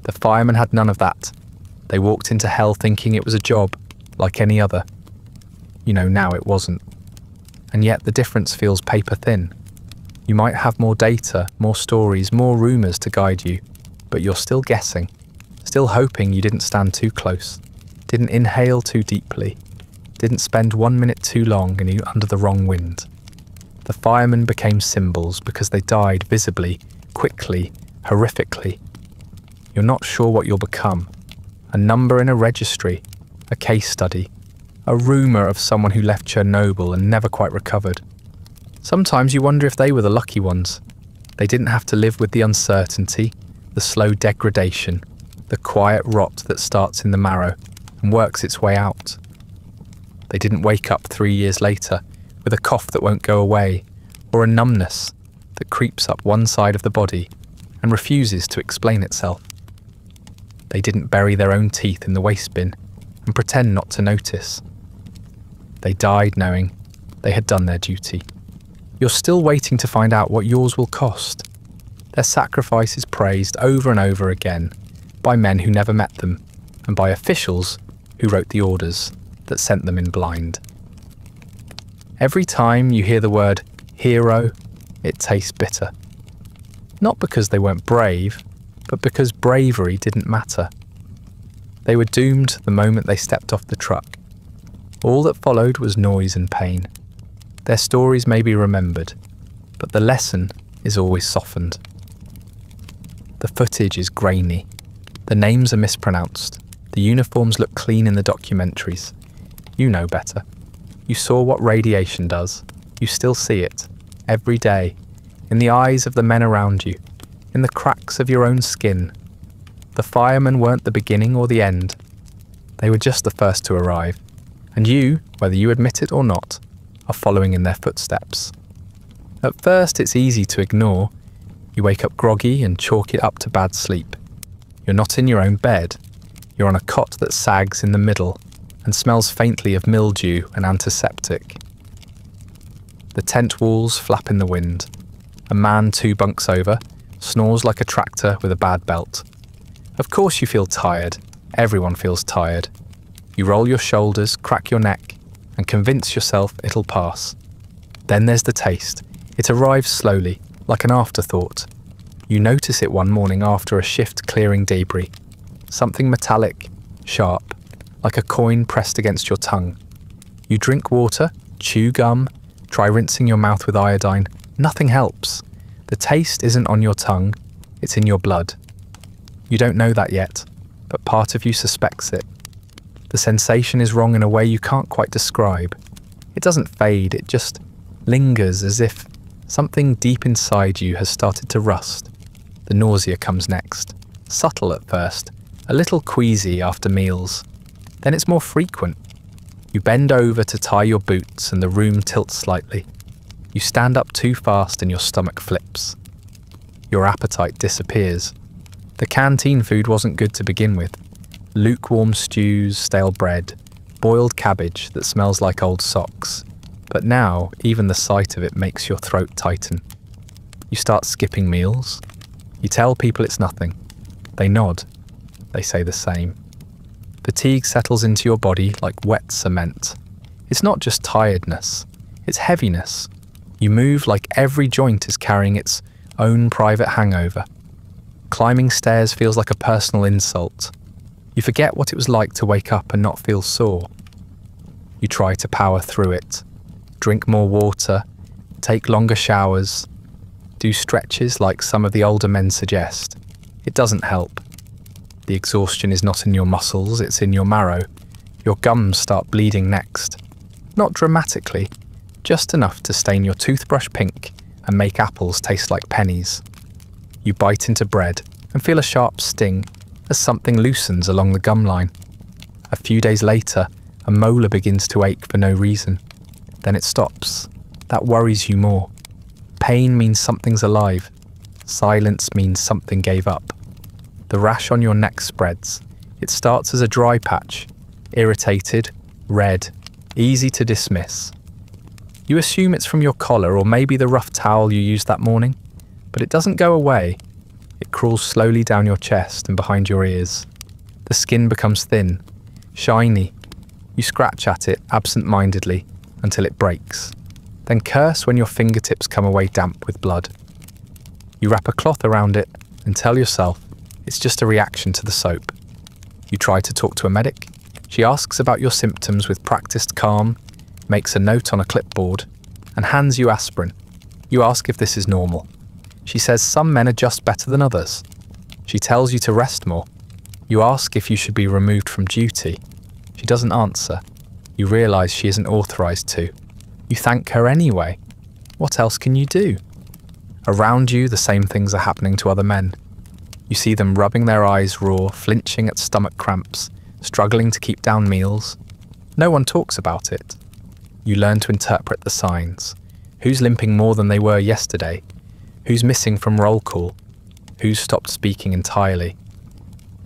The firemen had none of that. They walked into hell thinking it was a job, like any other. You know, now it wasn't. And yet the difference feels paper thin. You might have more data, more stories, more rumours to guide you, but you're still guessing, still hoping you didn't stand too close, didn't inhale too deeply, didn't spend 1 minute too long and under the wrong wind. The firemen became symbols because they died visibly, quickly, horrifically. You're not sure what you'll become. A number in a registry, a case study, a rumour of someone who left Chernobyl and never quite recovered. Sometimes you wonder if they were the lucky ones. They didn't have to live with the uncertainty, the slow degradation, the quiet rot that starts in the marrow and works its way out. They didn't wake up 3 years later with a cough that won't go away, or a numbness that creeps up one side of the body and refuses to explain itself. They didn't bury their own teeth in the waste bin and pretend not to notice. They died knowing they had done their duty. You're still waiting to find out what yours will cost. Their sacrifice is praised over and over again by men who never met them and by officials who wrote the orders that sent them in blind. Every time you hear the word hero, it tastes bitter. Not because they weren't brave, but because bravery didn't matter. They were doomed the moment they stepped off the truck. All that followed was noise and pain. Their stories may be remembered, but the lesson is always softened. The footage is grainy. The names are mispronounced. The uniforms look clean in the documentaries. You know better. You saw what radiation does. You still see it, every day, in the eyes of the men around you, in the cracks of your own skin. The firemen weren't the beginning or the end. They were just the first to arrive, and you, whether you admit it or not, are following in their footsteps. At first, it's easy to ignore. You wake up groggy and chalk it up to bad sleep. You're not in your own bed. You're on a cot that sags in the middle and smells faintly of mildew and antiseptic. The tent walls flap in the wind. A man 2 bunks over snores like a tractor with a bad belt. Of course you feel tired. Everyone feels tired. You roll your shoulders, crack your neck, and convince yourself it'll pass. Then there's the taste. It arrives slowly, like an afterthought. You notice it one morning after a shift clearing debris. Something metallic, sharp, like a coin pressed against your tongue. You drink water, chew gum, try rinsing your mouth with iodine. Nothing helps. The taste isn't on your tongue, it's in your blood. You don't know that yet, but part of you suspects it. The sensation is wrong in a way you can't quite describe. It doesn't fade, it just lingers as if something deep inside you has started to rust. The nausea comes next. Subtle at first, a little queasy after meals. Then it's more frequent. You bend over to tie your boots and the room tilts slightly. You stand up too fast and your stomach flips. Your appetite disappears. The canteen food wasn't good to begin with. Lukewarm stews, stale bread, boiled cabbage that smells like old socks. But now, even the sight of it makes your throat tighten. You start skipping meals. You tell people it's nothing. They nod. They say the same. Fatigue settles into your body like wet cement. It's not just tiredness. It's heaviness. You move like every joint is carrying its own private hangover. Climbing stairs feels like a personal insult. You forget what it was like to wake up and not feel sore. You try to power through it. Drink more water. Take longer showers. Do stretches like some of the older men suggest. It doesn't help. The exhaustion is not in your muscles, it's in your marrow. Your gums start bleeding next. Not dramatically, just enough to stain your toothbrush pink and make apples taste like pennies. You bite into bread and feel a sharp sting as something loosens along the gum line. A few days later, a molar begins to ache for no reason. Then it stops. That worries you more. Pain means something's alive. Silence means something gave up. The rash on your neck spreads. It starts as a dry patch, irritated, red, easy to dismiss. You assume it's from your collar or maybe the rough towel you used that morning, but it doesn't go away. It crawls slowly down your chest and behind your ears. The skin becomes thin, shiny. You scratch at it absent-mindedly until it breaks, then curse when your fingertips come away damp with blood. You wrap a cloth around it and tell yourself it's just a reaction to the soap. You try to talk to a medic. She asks about your symptoms with practiced calm, makes a note on a clipboard, and hands you aspirin. You ask if this is normal. She says some men are just better than others. She tells you to rest more. You ask if you should be removed from duty. She doesn't answer. You realise she isn't authorised to. You thank her anyway. What else can you do? Around you, the same things are happening to other men. You see them rubbing their eyes raw, flinching at stomach cramps, struggling to keep down meals. No one talks about it. You learn to interpret the signs. Who's limping more than they were yesterday? Who's missing from roll call? Who's stopped speaking entirely?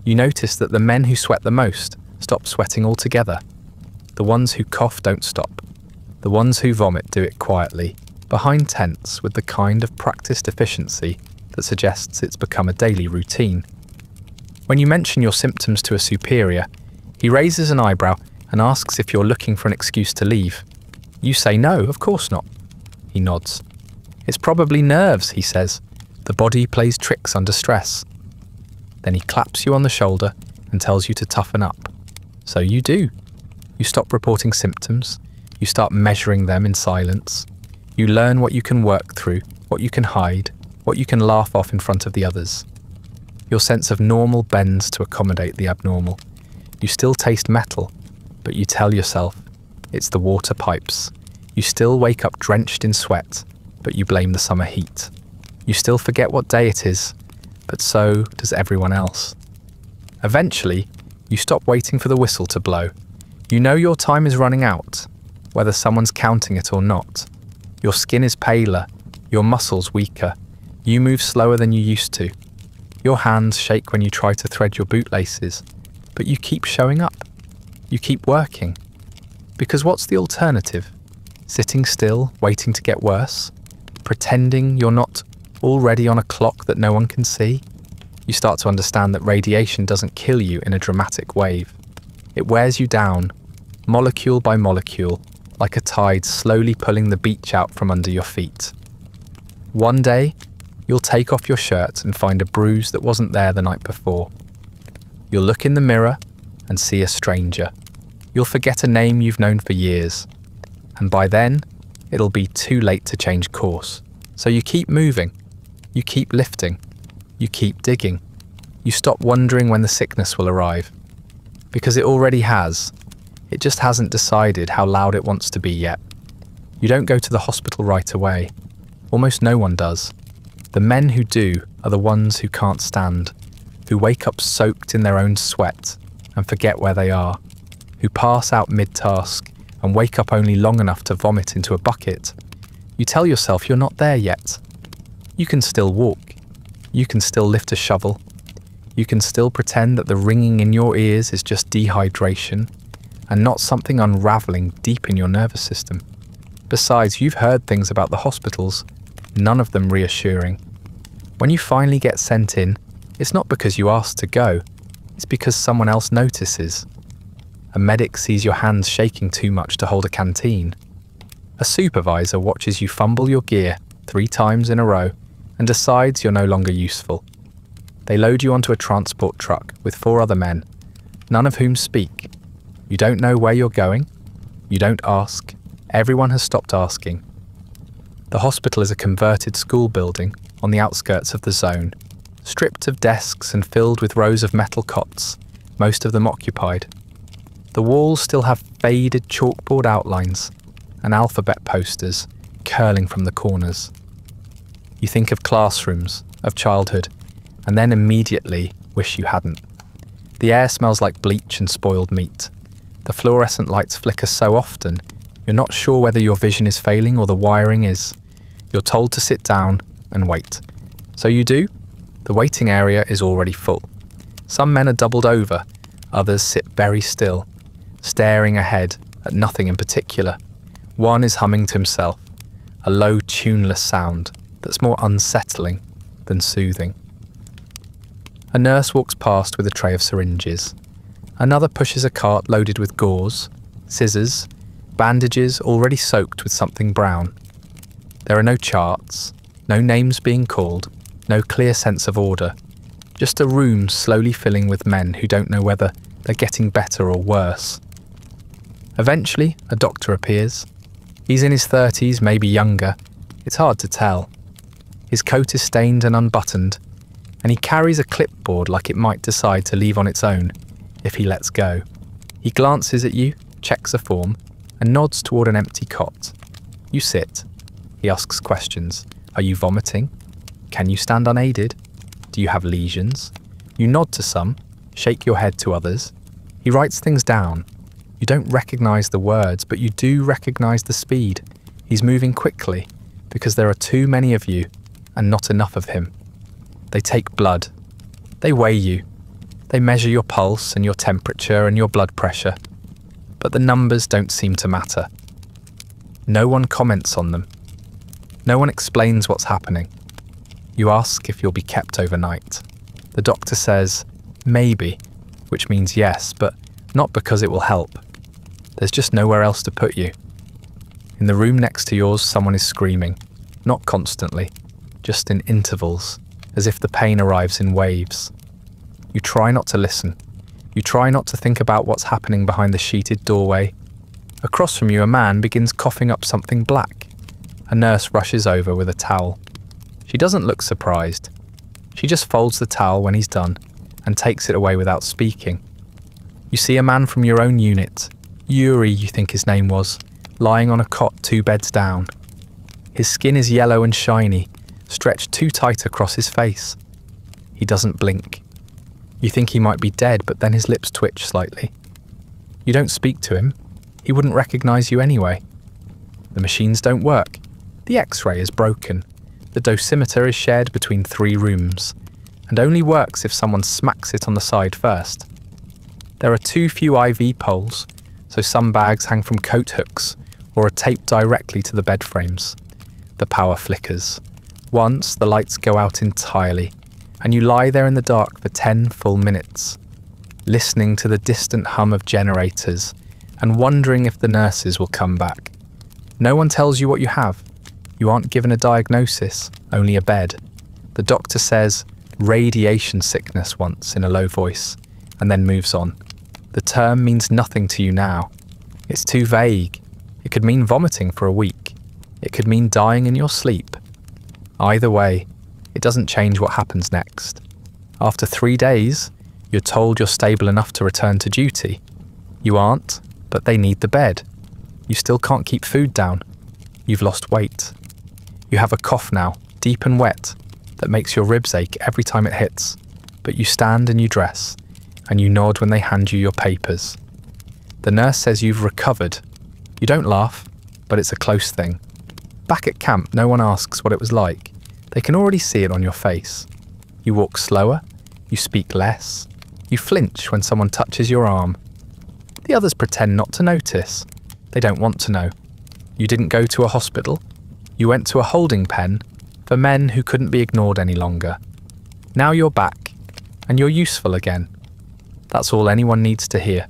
You notice that the men who sweat the most stop sweating altogether. The ones who cough don't stop. The ones who vomit do it quietly, behind tents with the kind of practiced efficiency that suggests it's become a daily routine. When you mention your symptoms to a superior, he raises an eyebrow and asks if you're looking for an excuse to leave. You say no, of course not. He nods. It's probably nerves, he says. The body plays tricks under stress. Then he claps you on the shoulder and tells you to toughen up. So you do. You stop reporting symptoms. You start measuring them in silence. You learn what you can work through, what you can hide, what you can laugh off in front of the others. Your sense of normal bends to accommodate the abnormal. You still taste metal, but you tell yourself it's the water pipes. You still wake up drenched in sweat, but you blame the summer heat. You still forget what day it is, but so does everyone else. Eventually, you stop waiting for the whistle to blow. You know your time is running out, whether someone's counting it or not. Your skin is paler, your muscles weaker. You move slower than you used to. Your hands shake when you try to thread your bootlaces, but you keep showing up. You keep working. Because what's the alternative? Sitting still, waiting to get worse? Pretending you're not already on a clock that no one can see? You start to understand that radiation doesn't kill you in a dramatic wave. It wears you down, molecule by molecule, like a tide slowly pulling the beach out from under your feet. One day, you'll take off your shirt and find a bruise that wasn't there the night before. You'll look in the mirror and see a stranger. You'll forget a name you've known for years. And by then, it'll be too late to change course. So you keep moving. You keep lifting. You keep digging. You stop wondering when the sickness will arrive. Because it already has. It just hasn't decided how loud it wants to be yet. You don't go to the hospital right away. Almost no one does. The men who do are the ones who can't stand, who wake up soaked in their own sweat and forget where they are, who pass out mid-task and wake up only long enough to vomit into a bucket. You tell yourself you're not there yet. You can still walk. You can still lift a shovel. You can still pretend that the ringing in your ears is just dehydration and not something unraveling deep in your nervous system. Besides, you've heard things about the hospitals, none of them reassuring. When you finally get sent in, it's not because you asked to go, it's because someone else notices. A medic sees your hands shaking too much to hold a canteen. A supervisor watches you fumble your gear 3 times in a row and decides you're no longer useful. They load you onto a transport truck with 4 other men, none of whom speak. You don't know where you're going. You don't ask. Everyone has stopped asking. The hospital is a converted school building on the outskirts of the zone, stripped of desks and filled with rows of metal cots, most of them occupied. The walls still have faded chalkboard outlines and alphabet posters curling from the corners. You think of classrooms, of childhood, and then immediately wish you hadn't. The air smells like bleach and spoiled meat. The fluorescent lights flicker so often, you're not sure whether your vision is failing or the wiring is. You're told to sit down and wait. So you do. The waiting area is already full. Some men are doubled over, others sit very still, staring ahead at nothing in particular. One is humming to himself, a low, tuneless sound that's more unsettling than soothing. A nurse walks past with a tray of syringes. Another pushes a cart loaded with gauze, scissors, bandages already soaked with something brown. There are no charts, no names being called, no clear sense of order. Just a room slowly filling with men who don't know whether they're getting better or worse. Eventually, a doctor appears. He's in his 30s, maybe younger. It's hard to tell. His coat is stained and unbuttoned, and he carries a clipboard like it might decide to leave on its own if he lets go. He glances at you, checks a form, and nods toward an empty cot. You sit. He asks questions. Are you vomiting? Can you stand unaided? Do you have lesions? You nod to some, shake your head to others. He writes things down. You don't recognize the words, but you do recognize the speed. He's moving quickly, because there are too many of you and not enough of him. They take blood. They weigh you. They measure your pulse and your temperature and your blood pressure. But the numbers don't seem to matter. No one comments on them. No one explains what's happening. You ask if you'll be kept overnight. The doctor says, maybe, which means yes, but not because it will help. There's just nowhere else to put you. In the room next to yours, someone is screaming, not constantly, just in intervals, as if the pain arrives in waves. You try not to listen. You try not to think about what's happening behind the sheeted doorway. Across from you, a man begins coughing up something black. A nurse rushes over with a towel. She doesn't look surprised. She just folds the towel when he's done and takes it away without speaking. You see a man from your own unit, Yuri you think his name was, lying on a cot 2 beds down. His skin is yellow and shiny, stretched too tight across his face. He doesn't blink. You think he might be dead, but then his lips twitch slightly. You don't speak to him. He wouldn't recognize you anyway. The machines don't work. The X-ray is broken. The dosimeter is shared between 3 rooms, and only works if someone smacks it on the side first. There are too few IV poles, so some bags hang from coat hooks or are taped directly to the bed frames. The power flickers. Once, the lights go out entirely, and you lie there in the dark for 10 full minutes, listening to the distant hum of generators and wondering if the nurses will come back. No one tells you what you have. You aren't given a diagnosis, only a bed. The doctor says radiation sickness once in a low voice, and then moves on. The term means nothing to you now. It's too vague. It could mean vomiting for a week. It could mean dying in your sleep. Either way, it doesn't change what happens next. After 3 days, you're told you're stable enough to return to duty. You aren't, but they need the bed. You still can't keep food down. You've lost weight. You have a cough now, deep and wet, that makes your ribs ache every time it hits. But you stand and you dress, and you nod when they hand you your papers. The nurse says you've recovered. You don't laugh, but it's a close thing. Back at camp, no one asks what it was like. They can already see it on your face. You walk slower, you speak less, you flinch when someone touches your arm. The others pretend not to notice. They don't want to know. You didn't go to a hospital. You went to a holding pen for men who couldn't be ignored any longer. Now you're back, and you're useful again. That's all anyone needs to hear.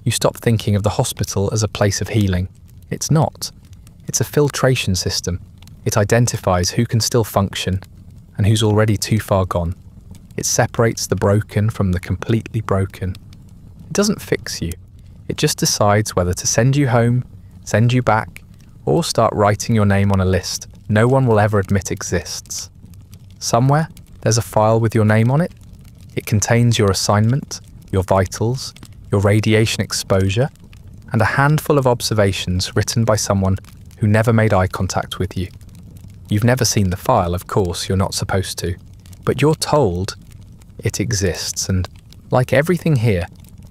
You stop thinking of the hospital as a place of healing. It's not. It's a filtration system. It identifies who can still function and who's already too far gone. It separates the broken from the completely broken. It doesn't fix you. It just decides whether to send you home, send you back, or start writing your name on a list no one will ever admit exists. Somewhere, there's a file with your name on it. It contains your assignment, your vitals, your radiation exposure, and a handful of observations written by someone who never made eye contact with you. You've never seen the file, of course, you're not supposed to, but you're told it exists, and like everything here,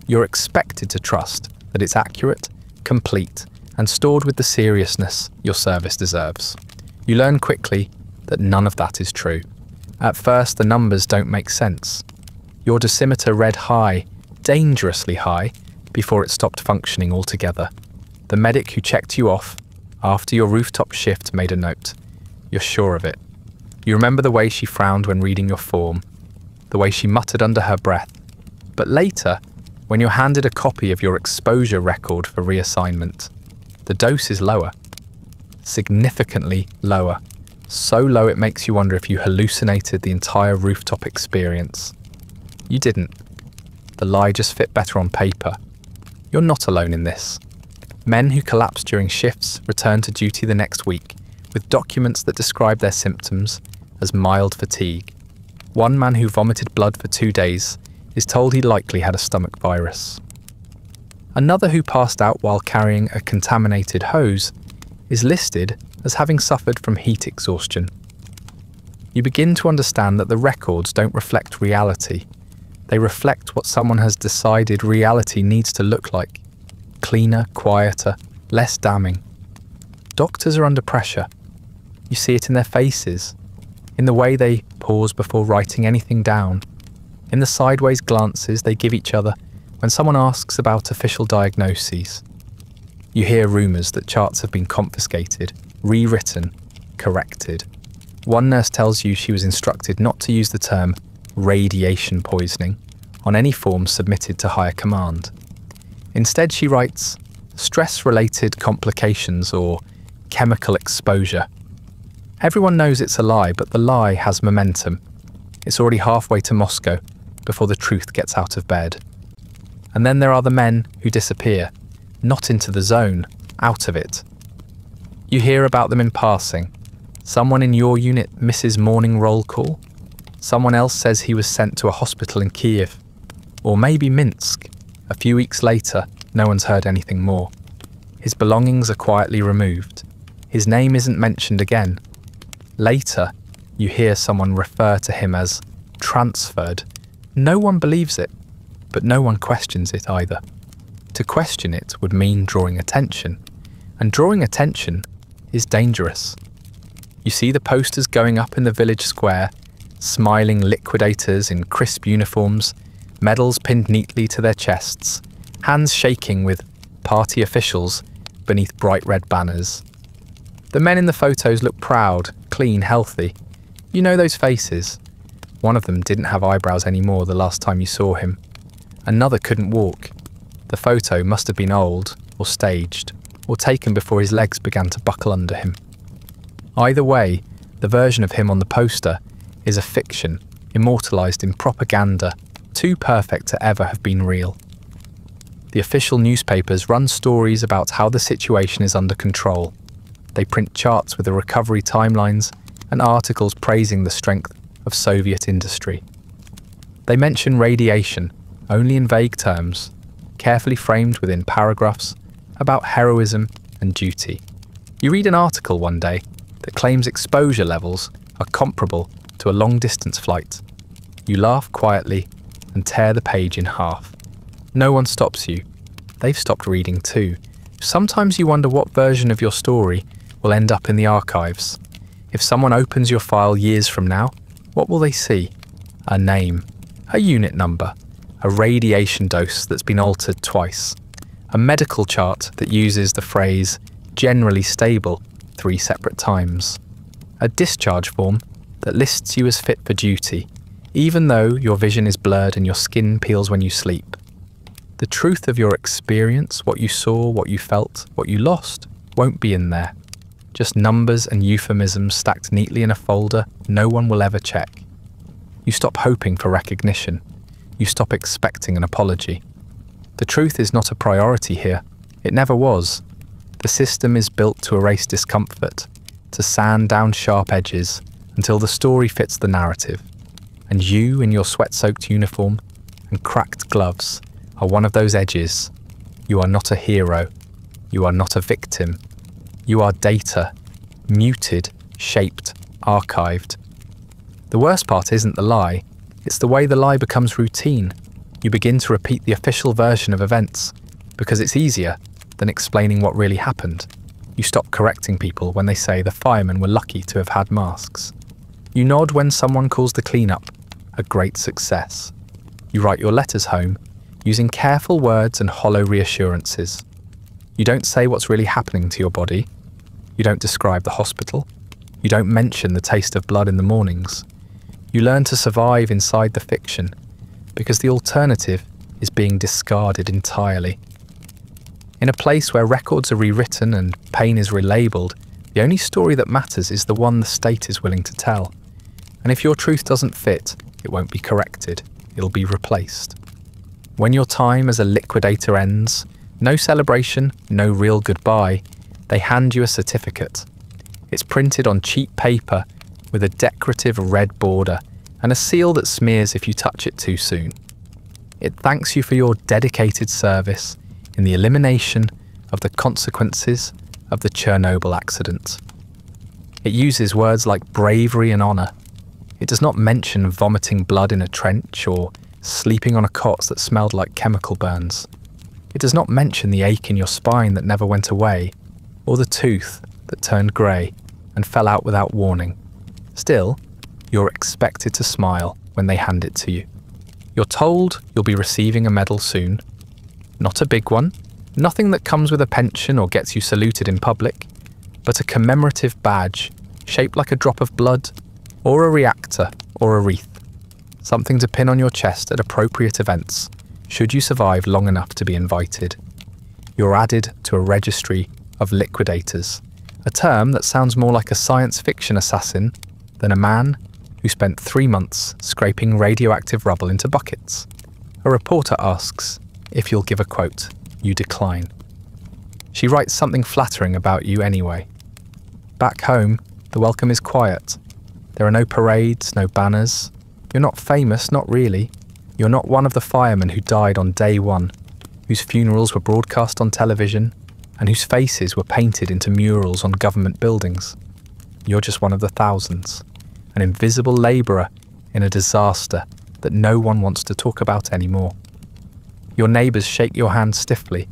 you're expected to trust that it's accurate, complete, and stored with the seriousness your service deserves. You learn quickly that none of that is true. At first, the numbers don't make sense. Your dosimeter read high, dangerously high, before it stopped functioning altogether. The medic who checked you off after your rooftop shift made a note. You're sure of it. You remember the way she frowned when reading your form, the way she muttered under her breath. But later, when you're handed a copy of your exposure record for reassignment, the dose is lower. Significantly lower. So low it makes you wonder if you hallucinated the entire rooftop experience. You didn't. The lie just fit better on paper. You're not alone in this. Men who collapse during shifts return to duty the next week with documents that describe their symptoms as mild fatigue. One man who vomited blood for 2 days is told he likely had a stomach virus. Another who passed out while carrying a contaminated hose is listed as having suffered from heat exhaustion. You begin to understand that the records don't reflect reality. They reflect what someone has decided reality needs to look like. Cleaner, quieter, less damning. Doctors are under pressure. You see it in their faces, in the way they pause before writing anything down, in the sideways glances they give each other when someone asks about official diagnoses. You hear rumours that charts have been confiscated, rewritten, corrected. One nurse tells you she was instructed not to use the term radiation poisoning on any forms submitted to higher command. Instead, she writes stress-related complications or chemical exposure. Everyone knows it's a lie, but the lie has momentum. It's already halfway to Moscow before the truth gets out of bed. And then there are the men who disappear, not into the zone, out of it. You hear about them in passing. Someone in your unit misses morning roll call. Someone else says he was sent to a hospital in Kiev, or maybe Minsk. A few weeks later, no one's heard anything more. His belongings are quietly removed. His name isn't mentioned again. Later, you hear someone refer to him as transferred No one believes it, but no one questions it either. To question it would mean drawing attention, and drawing attention is dangerous. You see the posters going up in the village square, smiling liquidators in crisp uniforms, medals pinned neatly to their chests, hands shaking with party officials beneath bright red banners. The men in the photos look proud, clean, healthy. You know those faces. One of them didn't have eyebrows anymore the last time you saw him. Another couldn't walk. The photo must have been old, or staged, or taken before his legs began to buckle under him. Either way, the version of him on the poster is a fiction, immortalised in propaganda, too perfect to ever have been real. The official newspapers run stories about how the situation is under control. They print charts with the recovery timelines and articles praising the strength of Soviet industry. They mention radiation, only in vague terms, carefully framed within paragraphs about heroism and duty. You read an article one day that claims exposure levels are comparable to a long-distance flight. You laugh quietly and tear the page in half. No one stops you. They've stopped reading too. Sometimes you wonder what version of your story will end up in the archives. If someone opens your file years from now, what will they see? A name, a unit number, a radiation dose that's been altered twice, a medical chart that uses the phrase generally stable 3 separate times, a discharge form that lists you as fit for duty, even though your vision is blurred and your skin peels when you sleep. The truth of your experience, what you saw, what you felt, what you lost, won't be in there. Just numbers and euphemisms stacked neatly in a folder no one will ever check. You stop hoping for recognition. You stop expecting an apology. The truth is not a priority here. It never was. The system is built to erase discomfort, to sand down sharp edges until the story fits the narrative. And you, in your sweat-soaked uniform and cracked gloves, are one of those edges. You are not a hero. You are not a victim. You are data, muted, shaped, archived. The worst part isn't the lie, it's the way the lie becomes routine. You begin to repeat the official version of events, because it's easier than explaining what really happened. You stop correcting people when they say the firemen were lucky to have had masks. You nod when someone calls the cleanup a great success. You write your letters home, using careful words and hollow reassurances. You don't say what's really happening to your body. You don't describe the hospital. You don't mention the taste of blood in the mornings. You learn to survive inside the fiction, because the alternative is being discarded entirely. In a place where records are rewritten and pain is relabeled, the only story that matters is the one the state is willing to tell. And if your truth doesn't fit, it won't be corrected. It'll be replaced. When your time as a liquidator ends, no celebration, no real goodbye, they hand you a certificate. It's printed on cheap paper with a decorative red border and a seal that smears if you touch it too soon. It thanks you for your dedicated service in the elimination of the consequences of the Chernobyl accident. It uses words like bravery and honour. It does not mention vomiting blood in a trench or sleeping on a cot that smelled like chemical burns. It does not mention the ache in your spine that never went away, or the tooth that turned grey and fell out without warning. Still, you're expected to smile when they hand it to you. You're told you'll be receiving a medal soon. Not a big one, nothing that comes with a pension or gets you saluted in public, but a commemorative badge shaped like a drop of blood, or a reactor, or a wreath. Something to pin on your chest at appropriate events, should you survive long enough to be invited. You're added to a registry of liquidators, a term that sounds more like a science fiction assassin than a man who spent 3 months scraping radioactive rubble into buckets. A reporter asks if you'll give a quote. You decline. She writes something flattering about you anyway. Back home, the welcome is quiet. There are no parades, no banners. You're not famous, not really. You're not one of the firemen who died on day one, whose funerals were broadcast on television, and whose faces were painted into murals on government buildings. You're just one of the thousands, an invisible labourer in a disaster that no one wants to talk about anymore. Your neighbours shake your hand stiffly,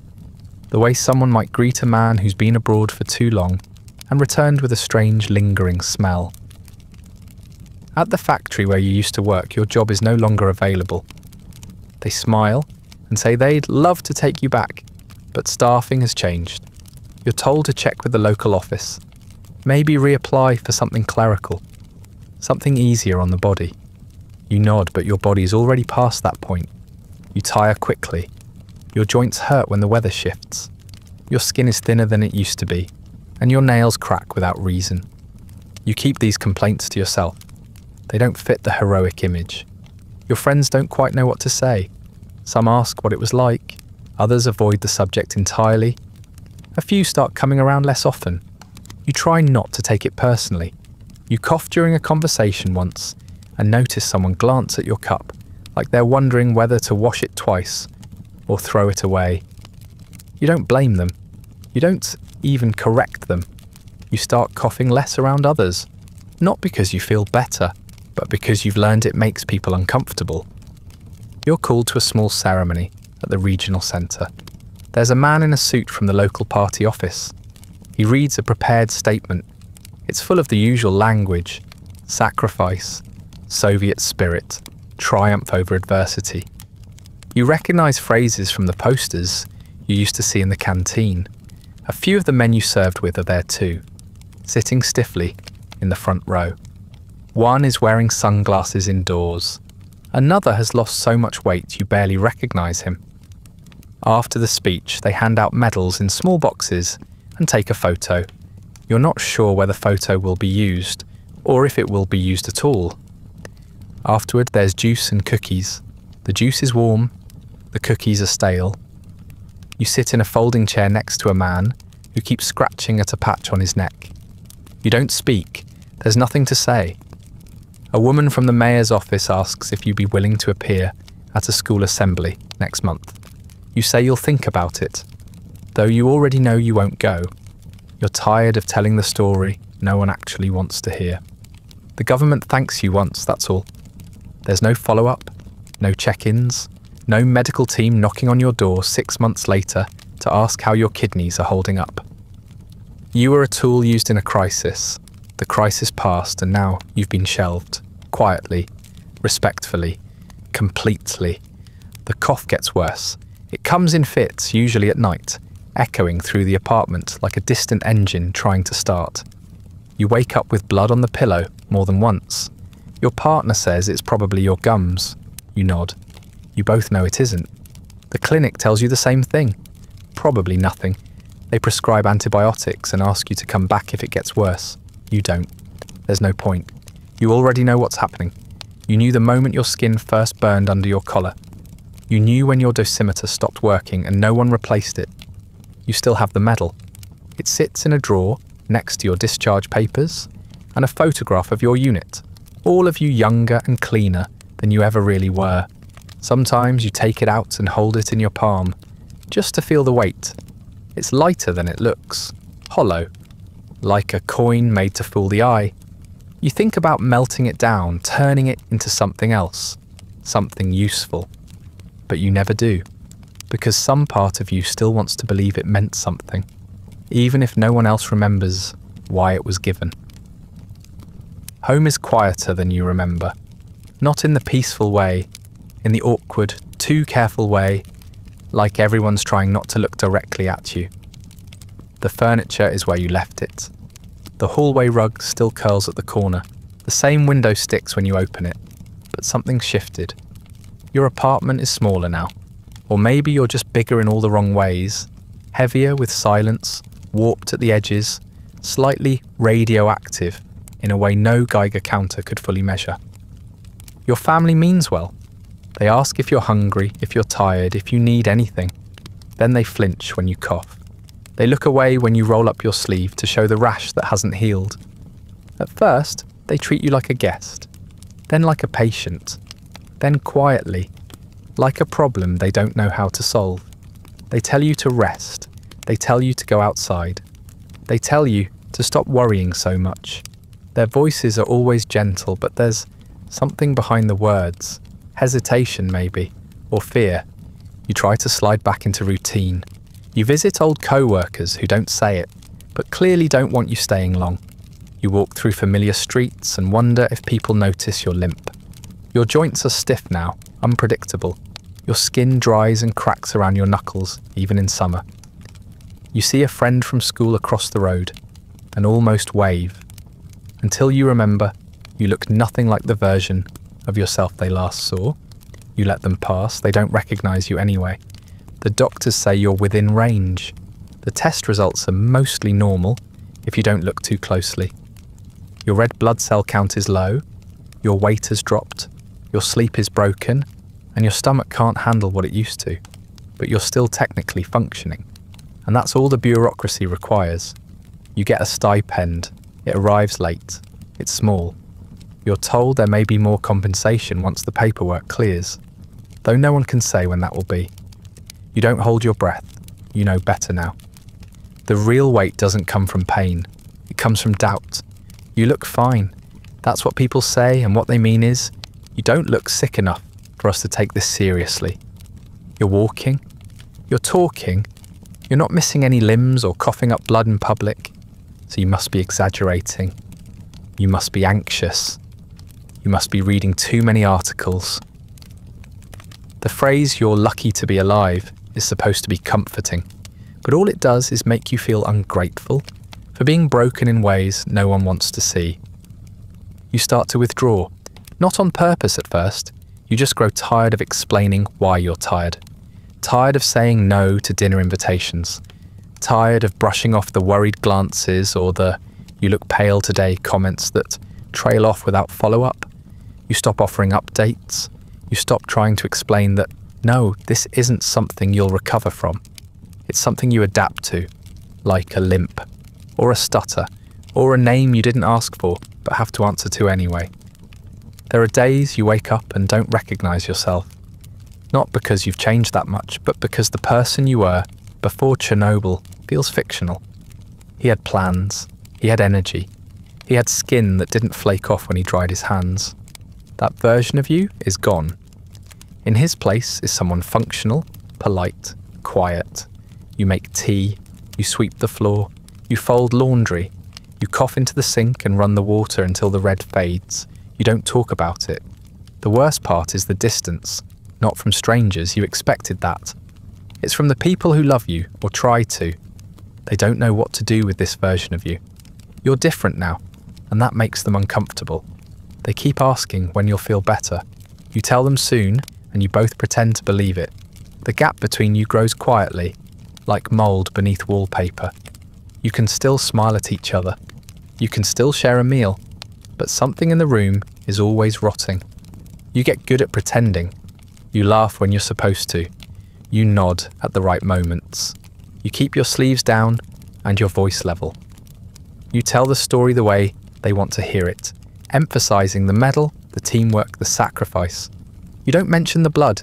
the way someone might greet a man who's been abroad for too long and returned with a strange lingering smell. At the factory where you used to work, your job is no longer available. They smile and say they'd love to take you back, but staffing has changed. You're told to check with the local office, maybe reapply for something clerical, something easier on the body. You nod, but your body's already past that point. You tire quickly. Your joints hurt when the weather shifts. Your skin is thinner than it used to be, and your nails crack without reason. You keep these complaints to yourself. They don't fit the heroic image. Your friends don't quite know what to say. Some ask what it was like. Others avoid the subject entirely. A few start coming around less often. You try not to take it personally. You cough during a conversation once and notice someone glance at your cup, like they're wondering whether to wash it twice or throw it away. You don't blame them. You don't even correct them. You start coughing less around others, not because you feel better, but because you've learned it makes people uncomfortable. You're called to a small ceremony at the regional centre. There's a man in a suit from the local party office. He reads a prepared statement. It's full of the usual language: sacrifice, Soviet spirit, triumph over adversity. You recognise phrases from the posters you used to see in the canteen. A few of the men you served with are there too, sitting stiffly in the front row. One is wearing sunglasses indoors. Another has lost so much weight you barely recognise him. After the speech, they hand out medals in small boxes and take a photo. You're not sure whether the photo will be used, or if it will be used at all. Afterward, there's juice and cookies. The juice is warm, the cookies are stale. You sit in a folding chair next to a man who keeps scratching at a patch on his neck. You don't speak, there's nothing to say. A woman from the mayor's office asks if you'd be willing to appear at a school assembly next month. You say you'll think about it, though you already know you won't go. You're tired of telling the story no one actually wants to hear. The government thanks you once, that's all. There's no follow-up, no check-ins, no medical team knocking on your door 6 months later to ask how your kidneys are holding up. You were a tool used in a crisis. The crisis passed and now you've been shelved. Quietly, respectfully, completely. The cough gets worse. It comes in fits, usually at night, echoing through the apartment like a distant engine trying to start. You wake up with blood on the pillow more than once. Your partner says it's probably your gums. You nod. You both know it isn't. The clinic tells you the same thing. Probably nothing. They prescribe antibiotics and ask you to come back if it gets worse. You don't. There's no point. You already know what's happening. You knew the moment your skin first burned under your collar. You knew when your dosimeter stopped working and no one replaced it. You still have the medal. It sits in a drawer next to your discharge papers and a photograph of your unit, all of you younger and cleaner than you ever really were. Sometimes you take it out and hold it in your palm, just to feel the weight. It's lighter than it looks, hollow, like a coin made to fool the eye. You think about melting it down, turning it into something else, something useful. But you never do, because some part of you still wants to believe it meant something, even if no one else remembers why it was given. Home is quieter than you remember, not in the peaceful way, in the awkward, too careful way, like everyone's trying not to look directly at you. The furniture is where you left it. The hallway rug still curls at the corner. The same window sticks when you open it, but something's shifted. Your apartment is smaller now, or maybe you're just bigger in all the wrong ways, heavier with silence, warped at the edges, slightly radioactive in a way no Geiger counter could fully measure. Your family means well. They ask if you're hungry, if you're tired, if you need anything. Then they flinch when you cough. They look away when you roll up your sleeve to show the rash that hasn't healed. At first, they treat you like a guest, then like a patient, then quietly, like a problem they don't know how to solve. They tell you to rest. They tell you to go outside. They tell you to stop worrying so much. Their voices are always gentle, but there's something behind the words, hesitation maybe, or fear. You try to slide back into routine. You visit old co-workers who don't say it, but clearly don't want you staying long. You walk through familiar streets and wonder if people notice your limp. Your joints are stiff now, unpredictable. Your skin dries and cracks around your knuckles, even in summer. You see a friend from school across the road, and almost wave. Until you remember, you look nothing like the version of yourself they last saw. You let them pass, they don't recognise you anyway. The doctors say you're within range. The test results are mostly normal if you don't look too closely. Your red blood cell count is low, your weight has dropped, your sleep is broken, and your stomach can't handle what it used to, but you're still technically functioning. And that's all the bureaucracy requires. You get a stipend, it arrives late, it's small. You're told there may be more compensation once the paperwork clears, though no one can say when that will be. You don't hold your breath, you know better now. The real weight doesn't come from pain, it comes from doubt. You look fine, that's what people say, and what they mean is, you don't look sick enough for us to take this seriously. You're walking, you're talking, you're not missing any limbs or coughing up blood in public, so you must be exaggerating. You must be anxious. You must be reading too many articles. The phrase "you're lucky to be alive" is supposed to be comforting, but all it does is make you feel ungrateful for being broken in ways no one wants to see. You start to withdraw, not on purpose at first, you just grow tired of explaining why you're tired. Tired of saying no to dinner invitations. Tired of brushing off the worried glances or the "you look pale today" comments that trail off without follow-up. You stop offering updates. You stop trying to explain that, no, this isn't something you'll recover from. It's something you adapt to, like a limp, or a stutter, or a name you didn't ask for but have to answer to anyway. There are days you wake up and don't recognise yourself. Not because you've changed that much, but because the person you were before Chernobyl feels fictional. He had plans, he had energy, he had skin that didn't flake off when he dried his hands. That version of you is gone. In his place is someone functional, polite, quiet. You make tea, you sweep the floor, you fold laundry, you cough into the sink and run the water until the red fades. You don't talk about it. The worst part is the distance. Not from strangers, you expected that. It's from the people who love you, or try to. They don't know what to do with this version of you. You're different now, and that makes them uncomfortable. They keep asking when you'll feel better. You tell them soon, and you both pretend to believe it. The gap between you grows quietly, like mould beneath wallpaper. You can still smile at each other. You can still share a meal, but something in the room is always rotting. You get good at pretending. You laugh when you're supposed to. You nod at the right moments. You keep your sleeves down and your voice level. You tell the story the way they want to hear it, emphasizing the medal, the teamwork, the sacrifice. You don't mention the blood.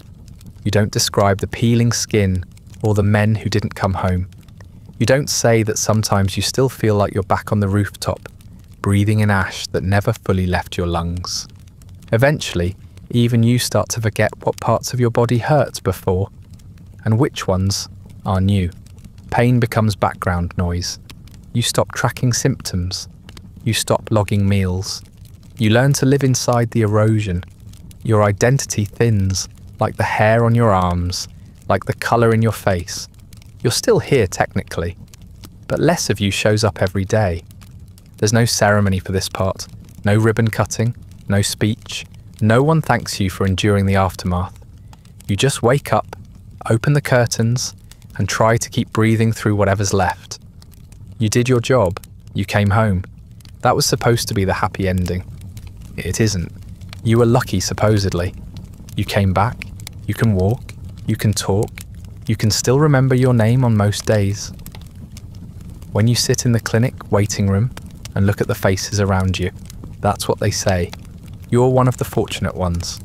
You don't describe the peeling skin or the men who didn't come home. You don't say that sometimes you still feel like you're back on the rooftop, breathing in ash that never fully left your lungs. Eventually, even you start to forget what parts of your body hurt before, and which ones are new. Pain becomes background noise. You stop tracking symptoms. You stop logging meals. You learn to live inside the erosion. Your identity thins, like the hair on your arms, like the colour in your face. You're still here technically, but less of you shows up every day. There's no ceremony for this part, no ribbon cutting, no speech. No one thanks you for enduring the aftermath. You just wake up, open the curtains, and try to keep breathing through whatever's left. You did your job. You came home. That was supposed to be the happy ending. It isn't. You were lucky, supposedly. You came back. You can walk. You can talk. You can still remember your name on most days. When you sit in the clinic waiting room and look at the faces around you, that's what they say. You're one of the fortunate ones.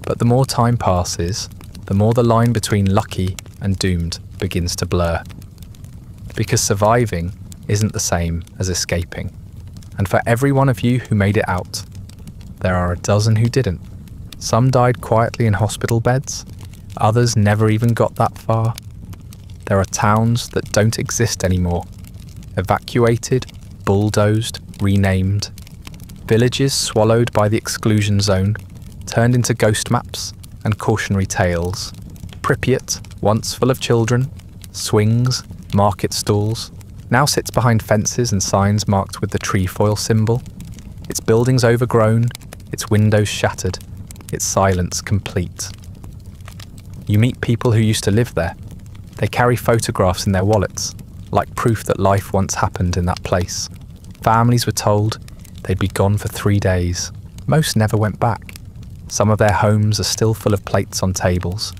But the more time passes, the more the line between lucky and doomed begins to blur. Because surviving isn't the same as escaping. And for every one of you who made it out, there are a dozen who didn't. Some died quietly in hospital beds. Others never even got that far. There are towns that don't exist anymore. Evacuated, bulldozed, renamed. Villages swallowed by the exclusion zone, turned into ghost maps and cautionary tales. Pripyat, once full of children, swings, market stalls, now sits behind fences and signs marked with the trefoil symbol. Its buildings overgrown, its windows shattered, its silence complete. You meet people who used to live there. They carry photographs in their wallets, like proof that life once happened in that place. Families were told they'd be gone for 3 days. Most never went back. Some of their homes are still full of plates on tables,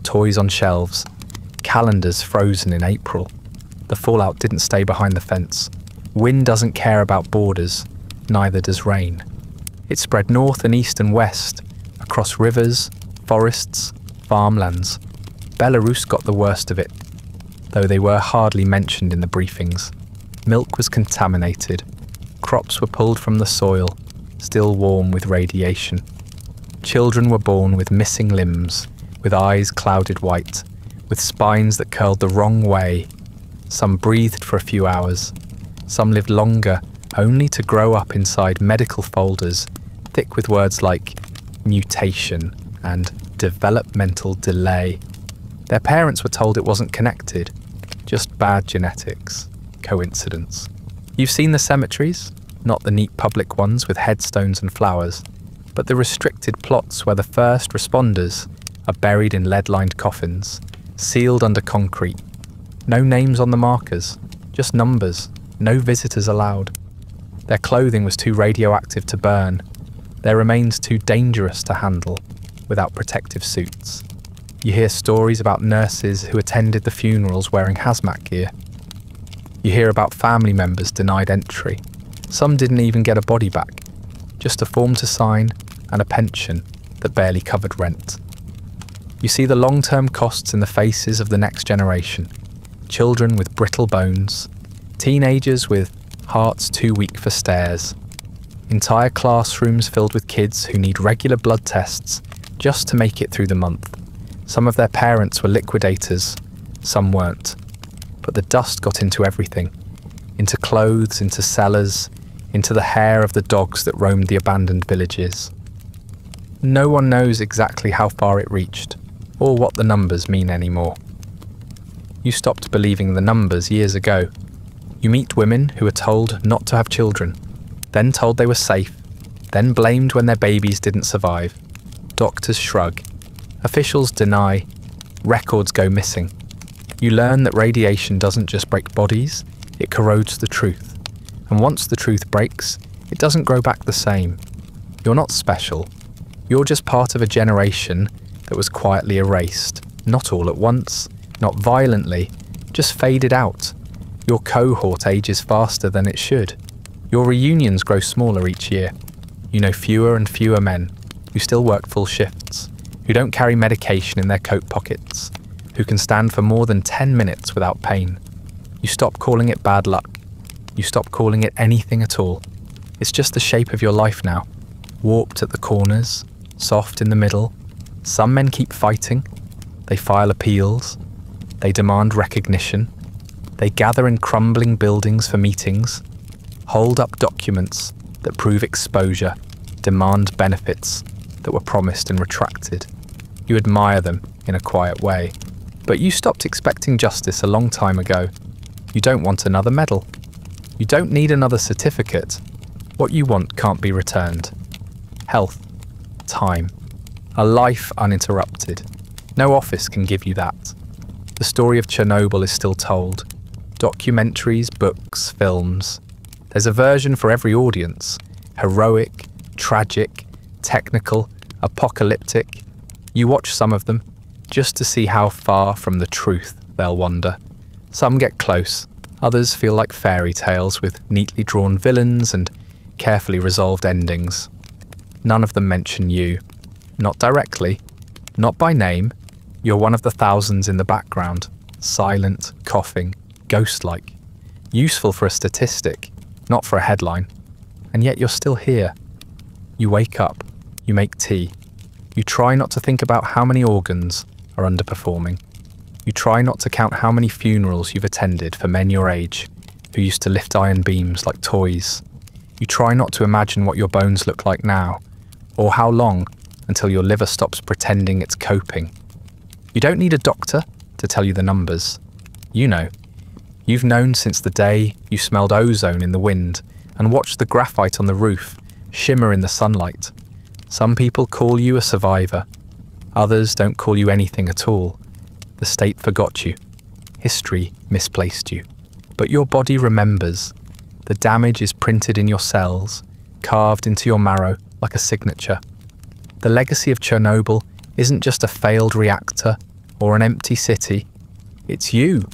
toys on shelves, calendars frozen in April. The fallout didn't stay behind the fence. Wind doesn't care about borders, neither does rain. It spread north and east and west, across rivers, forests, farmlands. Belarus got the worst of it, though they were hardly mentioned in the briefings. Milk was contaminated. Crops were pulled from the soil, still warm with radiation. Children were born with missing limbs, with eyes clouded white, with spines that curled the wrong way. Some breathed for a few hours. Some lived longer, only to grow up inside medical folders, thick with words like mutation and developmental delay. Their parents were told it wasn't connected, just bad genetics. Coincidence. You've seen the cemeteries, not the neat public ones with headstones and flowers, but the restricted plots where the first responders are buried in lead-lined coffins, sealed under concrete. No names on the markers, just numbers, no visitors allowed. Their clothing was too radioactive to burn, their remains too dangerous to handle without protective suits. You hear stories about nurses who attended the funerals wearing hazmat gear. You hear about family members denied entry. Some didn't even get a body back, just a form to sign and a pension that barely covered rent. You see the long-term costs in the faces of the next generation. Children with brittle bones, teenagers with hearts too weak for stairs, entire classrooms filled with kids who need regular blood tests just to make it through the month. Some of their parents were liquidators, some weren't. But the dust got into everything, into clothes, into cellars, into the hair of the dogs that roamed the abandoned villages. No one knows exactly how far it reached, or what the numbers mean anymore. You stopped believing the numbers years ago. You meet women who are told not to have children, then told they were safe, then blamed when their babies didn't survive. Doctors shrug. Officials deny. Records go missing. You learn that radiation doesn't just break bodies, it corrodes the truth. And once the truth breaks, it doesn't grow back the same. You're not special. You're just part of a generation that was quietly erased. Not all at once, not violently, just faded out. Your cohort ages faster than it should. Your reunions grow smaller each year. You know fewer and fewer men who still work full shifts, who don't carry medication in their coat pockets, who can stand for more than 10 minutes without pain. You stop calling it bad luck. You stop calling it anything at all. It's just the shape of your life now. Warped at the corners, soft in the middle. Some men keep fighting. They file appeals. They demand recognition. They gather in crumbling buildings for meetings, hold up documents that prove exposure, demand benefits that were promised and retracted. You admire them in a quiet way. But you stopped expecting justice a long time ago. You don't want another medal. You don't need another certificate. What you want can't be returned. Health, time, a life uninterrupted. No office can give you that. The story of Chernobyl is still told. Documentaries, books, films. There's a version for every audience. Heroic, tragic, technical, apocalyptic. You watch some of them, just to see how far from the truth they'll wander. Some get close, others feel like fairy tales with neatly drawn villains and carefully resolved endings. None of them mention you. Not directly, not by name. You're one of the thousands in the background, silent, coughing, ghost-like. Useful for a statistic, not for a headline. And yet you're still here. You wake up, you make tea, You try not to think about how many organs are underperforming. You try not to count how many funerals you've attended for men your age who used to lift iron beams like toys. You try not to imagine what your bones look like now, or how long until your liver stops pretending it's coping. You don't need a doctor to tell you the numbers. You know. You've known since the day you smelled ozone in the wind and watched the graphite on the roof shimmer in the sunlight. Some people call you a survivor. Others don't call you anything at all. The state forgot you. History misplaced you. But your body remembers. The damage is printed in your cells, carved into your marrow like a signature. The legacy of Chernobyl isn't just a failed reactor or an empty city. It's you,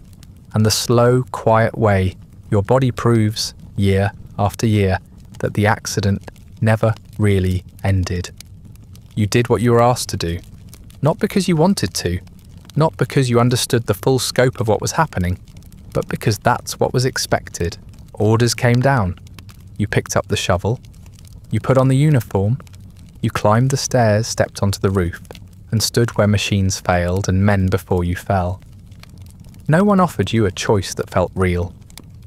and the slow, quiet way your body proves, year after year, that the accident never really ended. You did what you were asked to do, not because you wanted to, not because you understood the full scope of what was happening, but because that's what was expected. Orders came down. You picked up the shovel. You put on the uniform. You climbed the stairs, stepped onto the roof, and stood where machines failed and men before you fell. No one offered you a choice that felt real.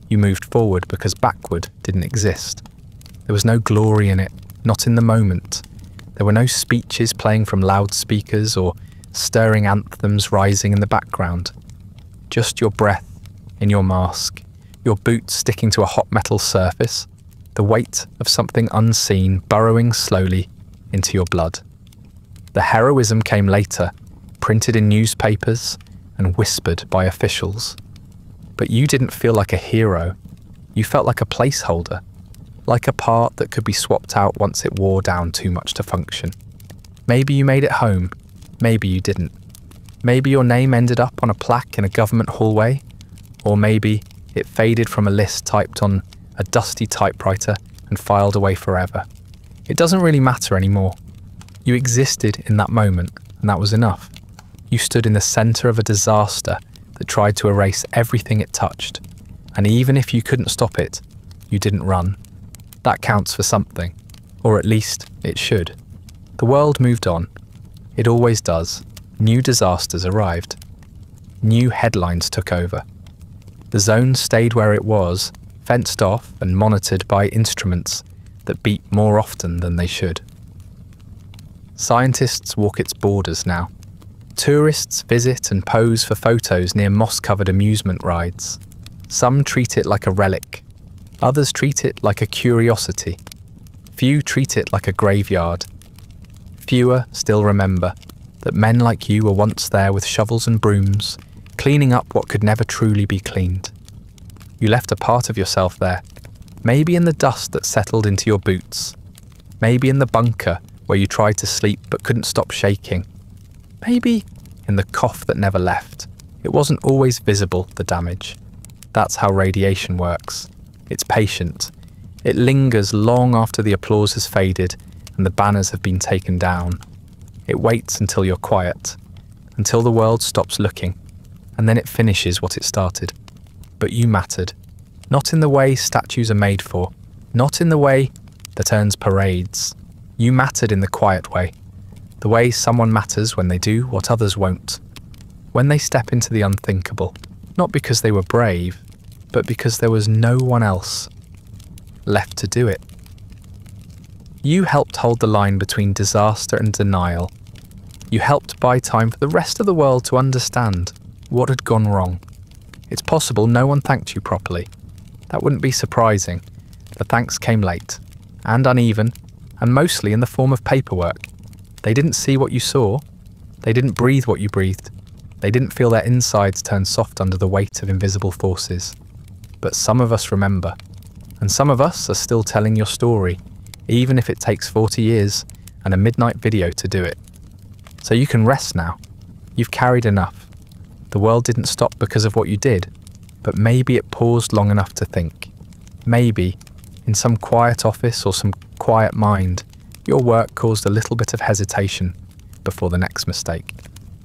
You moved forward because backward didn't exist. There was no glory in it, not in the moment. There were no speeches playing from loudspeakers or stirring anthems rising in the background. Just your breath in your mask, your boots sticking to a hot metal surface, the weight of something unseen burrowing slowly into your blood. The heroism came later, printed in newspapers and whispered by officials. But you didn't feel like a hero. You felt like a placeholder, like a part that could be swapped out once it wore down too much to function. Maybe you made it home, maybe you didn't. Maybe your name ended up on a plaque in a government hallway, or maybe it faded from a list typed on a dusty typewriter and filed away forever. It doesn't really matter anymore. You existed in that moment, and that was enough. You stood in the center of a disaster that tried to erase everything it touched, and even if you couldn't stop it, you didn't run. That counts for something, or at least it should. The world moved on. It always does. New disasters arrived. New headlines took over. The zone stayed where it was, fenced off and monitored by instruments that beat more often than they should. Scientists walk its borders now. Tourists visit and pose for photos near moss-covered amusement rides. Some treat it like a relic. Others treat it like a curiosity. Few treat it like a graveyard. Fewer still remember that men like you were once there with shovels and brooms, cleaning up what could never truly be cleaned. You left a part of yourself there, maybe in the dust that settled into your boots, maybe in the bunker where you tried to sleep but couldn't stop shaking, maybe in the cough that never left. It wasn't always visible, the damage. That's how radiation works. It's patient. It lingers long after the applause has faded and the banners have been taken down. It waits until you're quiet, until the world stops looking, and then it finishes what it started. But you mattered. Not in the way statues are made for, not in the way that earns parades. You mattered in the quiet way, the way someone matters when they do what others won't, when they step into the unthinkable, not because they were brave, but because there was no one else left to do it. You helped hold the line between disaster and denial. You helped buy time for the rest of the world to understand what had gone wrong. It's possible no one thanked you properly. That wouldn't be surprising. The thanks came late, and uneven, and mostly in the form of paperwork. They didn't see what you saw. They didn't breathe what you breathed. They didn't feel their insides turn soft under the weight of invisible forces. But some of us remember, and some of us are still telling your story, even if it takes 40 years and a midnight video to do it. So you can rest now. You've carried enough. The world didn't stop because of what you did, but maybe it paused long enough to think. Maybe, in some quiet office or some quiet mind, your work caused a little bit of hesitation before the next mistake.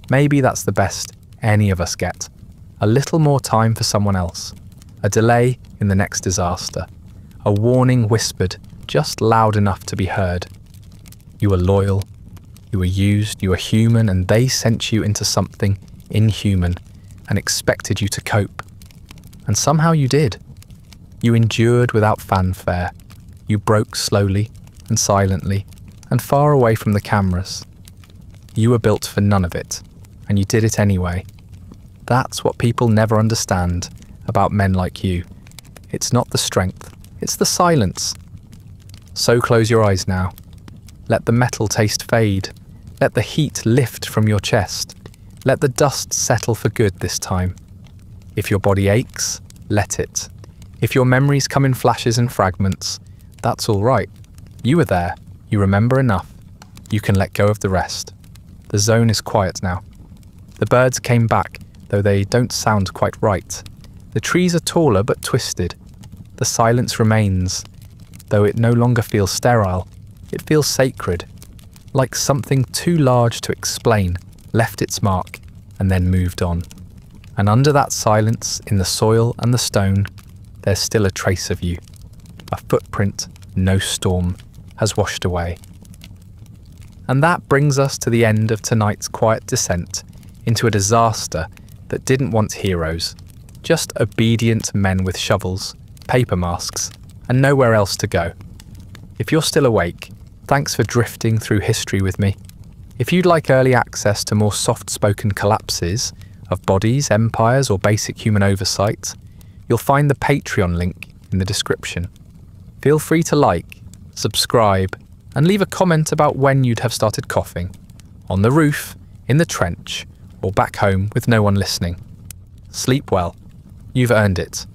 Maybe that's the best any of us get. A little more time for someone else. A delay in the next disaster. A warning whispered just loud enough to be heard. You were loyal. You were used, you were human, and they sent you into something inhuman and expected you to cope. And somehow you did. You endured without fanfare. You broke slowly and silently and far away from the cameras. You were built for none of it, and you did it anyway. That's what people never understand about men like you. It's not the strength, it's the silence. So close your eyes now. Let the metal taste fade. Let the heat lift from your chest. Let the dust settle for good this time. If your body aches, let it. If your memories come in flashes and fragments, that's all right. You were there. You remember enough. You can let go of the rest. The zone is quiet now. The birds came back, though they don't sound quite right. The trees are taller but twisted. The silence remains, though it no longer feels sterile. It feels sacred, like something too large to explain left its mark and then moved on. And under that silence, in the soil and the stone, there's still a trace of you. A footprint no storm has washed away. And that brings us to the end of tonight's quiet descent into a disaster that didn't want heroes, just obedient men with shovels, paper masks, and nowhere else to go. If you're still awake, thanks for drifting through history with me. If you'd like early access to more soft-spoken collapses of bodies, empires, or basic human oversight, you'll find the Patreon link in the description. Feel free to like, subscribe, and leave a comment about when you'd have started coughing. On the roof, in the trench, or back home with no one listening. Sleep well. You've earned it.